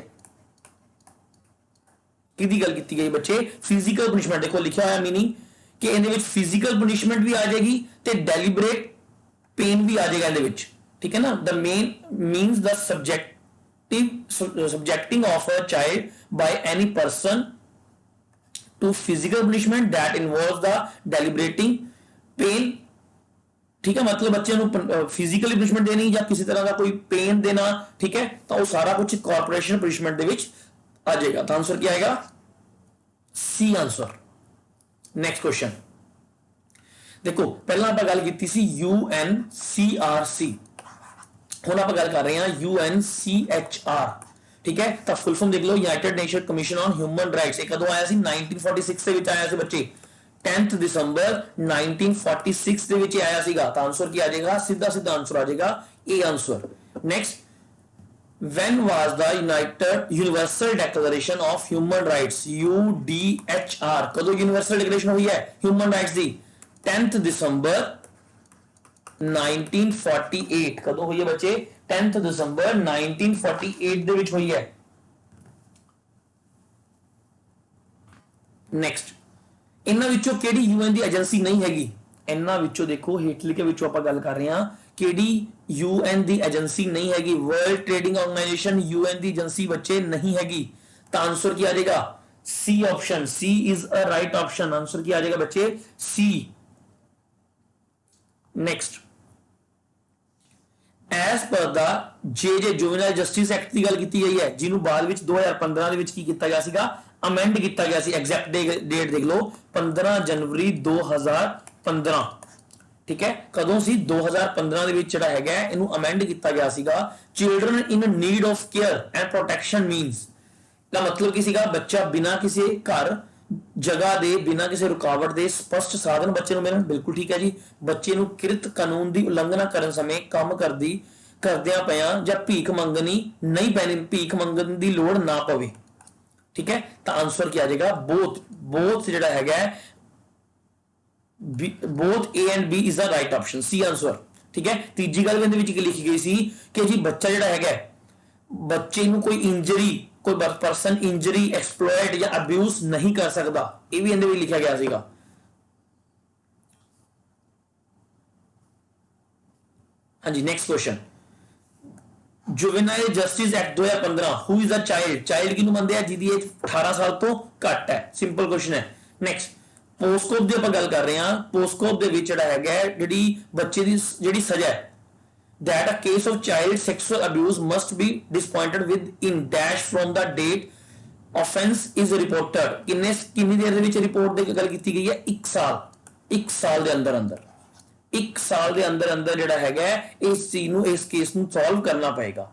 किहदी गल की गई बच्चे, फिजिकल पनिशमेंट। देखो लिखा हुआ मीनिंग कि इहदे विच फिजिकल पनिशमेंट भी आ जाएगी ते डेलिबरेट पेन भी आ जाएगा ਇਹਦੇ ਵਿੱਚ, ठीक है ना। The main means the subjecting of a child by any person to physical punishment that involves the deliberating pain, ठीक है। मतलब बच्चे ਨੂੰ ਫਿਜ਼ੀਕਲੀ ਪਨਿਸ਼ਮੈਂਟ ਦੇਣੀ ਜਾਂ ਕਿਸੇ ਤਰ੍ਹਾਂ ਦਾ ਕੋਈ ਪੇਨ ਦੇਣਾ, ਠੀਕ ਹੈ, ਤਾਂ ਉਹ ਸਾਰਾ ਕੁਝ ਕਾਰਪੋਰੇਸ਼ਨ ਪਨਿਸ਼ਮੈਂਟ ਦੇ ਵਿੱਚ ਆ ਜਾਏਗਾ। ਤਾਂ ਆਨਸਰ ਕੀ ਆਏਗਾ? ਸੀ ਆਨਸਰ। ਨੈਕਸਟ ਕੁਐਸਚਨ देखो, पहला आप गल की सी UNCRC, हुण आप गल कर रहे हैं UNCHR, ठीक है। तो फुल फॉर्म देख लो, united nation commission on human rights. कदों आया सी? 1946 ਦੇ ਵਿੱਚ ਆਇਆ ਸੀ बच्चे, 10 दिसंबर 1946 ਦੇ ਵਿੱਚ ਆਇਆ ਸੀਗਾ। ਤਾਂ ਆਨਸਰ ਕੀ ਆ ਜਾਏਗਾ? सीधा सीधा आंसर आ जाएगा A answer. Next, when was the United Universal Declaration of Human Rights UDHR, कदों यूनिवर्सल डिक्लेरेशन हुई है ह्यूमन राइट्स दी? 10 दिसंबर 1948। कदों हुई है बच्चे? 10 दिसंबर 1948 ਦੇ ਵਿੱਚ ਹੋਈ ਹੈ। ਨੈਕਸਟ, ਇਹਨਾਂ ਵਿੱਚੋਂ ਕਿਹੜੀ ਯੂਐਨ ਦੀ ਏਜੰਸੀ ਨਹੀਂ ਹੈਗੀ? ਇਹਨਾਂ ਵਿੱਚੋਂ ਦੇਖੋ, ਹੇਠਲੇ ਕੇ ਵਿੱਚੋਂ ਆਪਾਂ ਗੱਲ ਕਰ ਰਹੇ ਹਾਂ, ਕਿਹੜੀ ਯੂਐਨ ਦੀ ਏਜੰਸੀ ਨਹੀਂ ਹੈਗੀ? ਵਰਲਡ ਟ੍ਰੇਡਿੰਗ ਆਰਗੇਨਾਈਜੇਸ਼ਨ ਯੂਐਨ ਦੀ ਏਜੰਸੀ ਬੱਚੇ ਨਹੀਂ ਹੈਗੀ। ਤਾਂ ਆਨਸਰ ਕੀ ਆ ਜਾਏਗਾ? C option. C is a right option. Answer क्या आ जाएगा बच्चे? सी। नेक्स्ट, एज पर the J juvenile justice act की गल की गई है, जिन्होंने बाद में 2015 ਦੇ ਵਿੱਚ ਕੀ ਕੀਤਾ ਗਿਆ ਸੀਗਾ? ਅਮੈਂਡ ਕੀਤਾ ਗਿਆ ਸੀ। ਐਗਜ਼ੈਕਟ ਡੇਟ ਦੇਖ ਲਓ, 15 ਜਨਵਰੀ 2015, ठीक है। ਕਦੋਂ ਸੀ? 2015 ਦੇ ਵਿੱਚ ਜਿਹੜਾ ਹੈਗਾ ਇਹਨੂੰ ਅਮੈਂਡ ਕੀਤਾ ਗਿਆ ਸੀਗਾ। Children in need of care and protection means ਦਾ ਮਤਲਬ ਕੀ ਸੀਗਾ? ਬੱਚਾ ਬਿਨਾਂ ਕਿਸੇ ਘਰ ਜਗ੍ਹਾ ਦੇ, ਬਿਨਾਂ ਕਿਸੇ ਰੁਕਾਵਟ ਦੇ ਸਪਸ਼ਟ ਸਾਧਨ ਬੱਚੇ ਨੂੰ ਮਿਲਣ। ਬਿਲਕੁਲ ਠੀਕ ਹੈ ਜੀ। ਬੱਚੇ ਨੂੰ ਕਿਰਤ ਕਾਨੂੰਨ ਦੀ ਉਲੰਘਣਾ ਕਰਨ ਸਮੇਂ ਕੰਮ ਕਰਦਿਆਂ ਪਿਆਂ ਜਾਂ ਭੀਖ ਮੰਗਣੀ ਨਹੀਂ ਪੈਣੀ, ਭੀਖ ਮੰਗਣ ਦੀ ਲੋੜ ਨਾ ਪਵੇ, ਠੀਕ ਹੈ। ਤਾਂ ਆਨਸਰ ਕੀ ਆ ਜਾਏਗਾ? ਬੋਥ ਜਿਹੜਾ ਹੈਗਾ, ਬੋਥ A and B is the right option, C answer, ਠੀਕ ਹੈ। ਤੀਜੀ ਗੱਲ ਇਹਦੇ ਵਿੱਚ ਕੀ ਲਿਖੀ ਗਈ ਸੀ ਕਿ ਜੀ ਬੱਚਾ ਜਿਹੜਾ ਹੈਗਾ, ਬੱਚੇ ਨੂੰ ਕੋਈ ਇੰਜਰੀ, कोई पर्सन इंजरी, एक्सप्लॉइट या अब्यूज नहीं कर सकता, ये भी अंदर लिखा गया सीगा। हाँ जी, next question, juvenile justice act 2015, who is a child? Child किहनूं मंनदे आ? जिहदी एज 18 साल तो घट है। सिंपल क्वेश्चन है। नेक्स्ट, पोस्कोप दी आपां गल कर रहे हैं। पोस्कोप दे विच जिहड़ा हैगा, जिहड़ी बच्चे दी जिहड़ी सजा है, that a case of child sexual abuse must be disappointed within dash from the date offense is reported। कितनी देर ਦੇ ਵਿੱਚ ਰਿਪੋਰਟ ਦੇ ਗੱਲ ਕੀਤੀ ਗਈ ਹੈ? 1 ਸਾਲ। 1 ਸਾਲ ਦੇ ਅੰਦਰ 1 ਸਾਲ ਦੇ ਅੰਦਰ ਜਿਹੜਾ ਹੈਗਾ ਇਸ ਚੀਜ਼ ਨੂੰ, ਇਸ ਕੇਸ ਨੂੰ ਸੋਲਵ ਕਰਨਾ ਪਏਗਾ।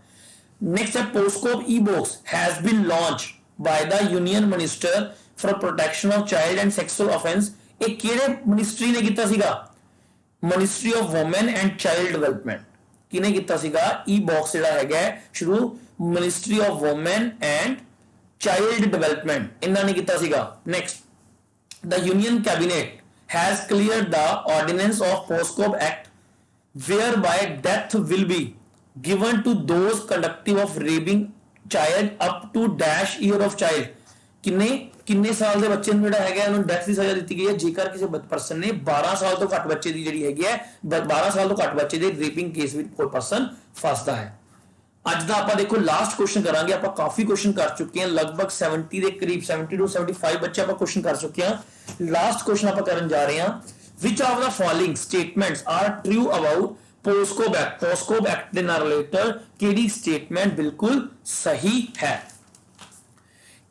ਨੈਕਸਟ ਹੈ, POCSO e-box has been launched by the union minister for protection of child and sexual offense। ਇਹ ਕਿਹੜੇ ਮਿਨਿਸਟਰੀ ਨੇ ਕੀਤਾ ਸੀਗਾ? Ministry of women and child development. किने किता सीगा? ई-बॉक्स जिहड़ा हैगा शुरू ministry of women and child development इन्हां ने किता सीगा। Next, the union cabinet has cleared the ordinance of POCSO act whereby death will be given to those conductive of raping child up to dash year of child. किन्ने साल ਦੇ ਬੱਚੇ ਨੂੰ ਜਿਹੜਾ ਹੈਗਾ ਉਹਨੂੰ ਡੈਥ ਦੀ ਸਜ਼ਾ ਦਿੱਤੀ ਗਈ ਹੈ ਜੇਕਰ ਕਿਸੇ ਪਰਸਨ ਨੇ 12 ਸਾਲ ਤੋਂ ਘੱਟ ਬੱਚੇ ਦੀ ਜਿਹੜੀ ਹੈਗੀ ਹੈ 12 ਸਾਲ ਤੋਂ ਘੱਟ ਬੱਚੇ ਦੇ ਰੇਪਿੰਗ ਕੇਸ ਵਿੱਚ ਕੋਈ ਪਰਸਨ ਫਸਦਾ ਹੈ। ਅੱਜ ਦਾ ਆਪਾਂ ਦੇਖੋ ਲਾਸਟ ਕੁਐਸਚਨ ਕਰਾਂਗੇ। ਆਪਾਂ ਕਾਫੀ ਕੁਐਸਚਨ ਕਰ ਚੁੱਕੇ ਹਾਂ, ਲਗਭਗ 70 ਦੇ ਕਰੀਬ 70 to 75 ਬੱਚੇ ਆਪਾਂ ਕੁਐਸਚਨ ਕਰ ਚੁੱਕੇ ਹਾਂ। ਲਾਸਟ ਕੁਐਸਚਨ ਆਪਾਂ ਕਰਨ ਜਾ ਰਹੇ ਹਾਂ, which of the following statements are true about POCSO act? POCSO act ਦੇ ਨਾਲ ਰਿਲੇਟਡ ਕਿਹੜੀ ਸਟੇਟਮੈਂਟ ਬਿਲਕੁਲ ਸਹੀ ਹੈ?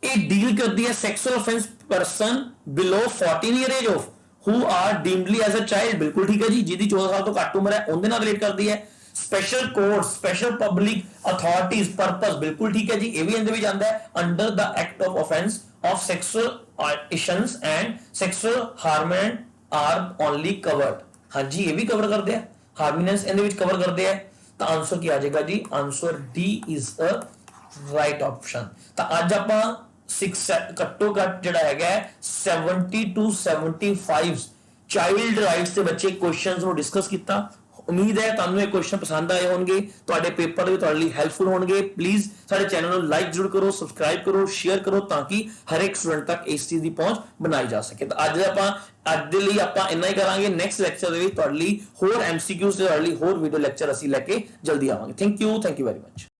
ਇਹ ਡੀਲ ਕਰਦੀ ਹੈ sexual offence person below 14 year age of who are deemedly as a child. ਬਿਲਕੁਲ ਠੀਕ ਹੈ ਜੀ। ਜਿਹਦੀ 14 ਸਾਲ ਤੋਂ ਘੱਟ ਉਮਰ ਹੈ ਉਹਦੇ ਨਾਲ ਰਿਲੇਟ ਕਰਦੀ ਹੈ। Special court, special public authorities, purpose, ਬਿਲਕੁਲ ਠੀਕ ਹੈ ਜੀ। ਇਹ ਵੀ ਇਹਦੇ ਵਿੱਚ ਆਉਂਦਾ ਹੈ under the act of offence of sexual ਇਸ਼ਨਸ and sexual harassment are only covered. ਹਾਂਜੀ, ਇਹ ਵੀ ਕਵਰ ਕਰਦੇ ਆ, ਹਾਰਮਨੈਸ ਇਹਦੇ ਵਿੱਚ ਕਵਰ ਕਰਦੇ ਆ। ਤਾਂ ਆਨਸਰ ਕੀ ਆ ਜਾਏਗਾ ਜੀ? Answer D is a right option. ਤਾਂ ਅੱਜ ਆਪਾਂ 6 ਘੱਟੋ ਘੱਟ ਜਿਹੜਾ ਹੈਗਾ 70 to 75 ਚਾਈਲਡ ਰਾਈਟਸ ਦੇ ਬੱਚੇ ਕੁਐਸਚਨਸ ਨੂੰ ਡਿਸਕਸ ਕੀਤਾ। ਉਮੀਦ ਹੈ ਤੁਹਾਨੂੰ ਇਹ ਕੁਐਸਚਨ ਪਸੰਦ ਆਏ ਹੋਣਗੇ, ਤੁਹਾਡੇ ਪੇਪਰ ਦੇ ਤੁਹਾਡੇ ਲਈ ਹੈਲਪਫੁਲ ਹੋਣਗੇ। ਪਲੀਜ਼ ਸਾਡੇ ਚੈਨਲ ਨੂੰ ਲਾਈਕ ਜ਼ਰੂਰ ਕਰੋ, ਸਬਸਕ੍ਰਾਈਬ ਕਰੋ, ਸ਼ੇਅਰ ਕਰੋ ਤਾਂ ਕਿ ਹਰ ਇੱਕ ਸਟੂਡੈਂਟ ਤੱਕ ਇਸ ਚੀਜ਼ ਦੀ ਪਹੁੰਚ ਬਣਾਈ ਜਾ ਸਕੇ। ਤਾਂ ਅੱਜ ਦੇ ਲਈ ਆਪਾਂ ਇੰਨਾ ਹੀ ਕਰਾਂਗੇ। ਨੈਕਸਟ ਲੈਕਚਰ ਦੇ ਵਿੱਚ ਤੁਹਾਡੇ ਲਈ ਹੋਰ MCQs ਤੇ ਤੁਹਾਡੇ ਲਈ ਹੋਰ ਵੀਡੀਓ ਲੈਕਚਰ ਅਸੀਂ ਲੈ ਕੇ ਜਲਦੀ ਆਵਾਂਗੇ। Thank you very much.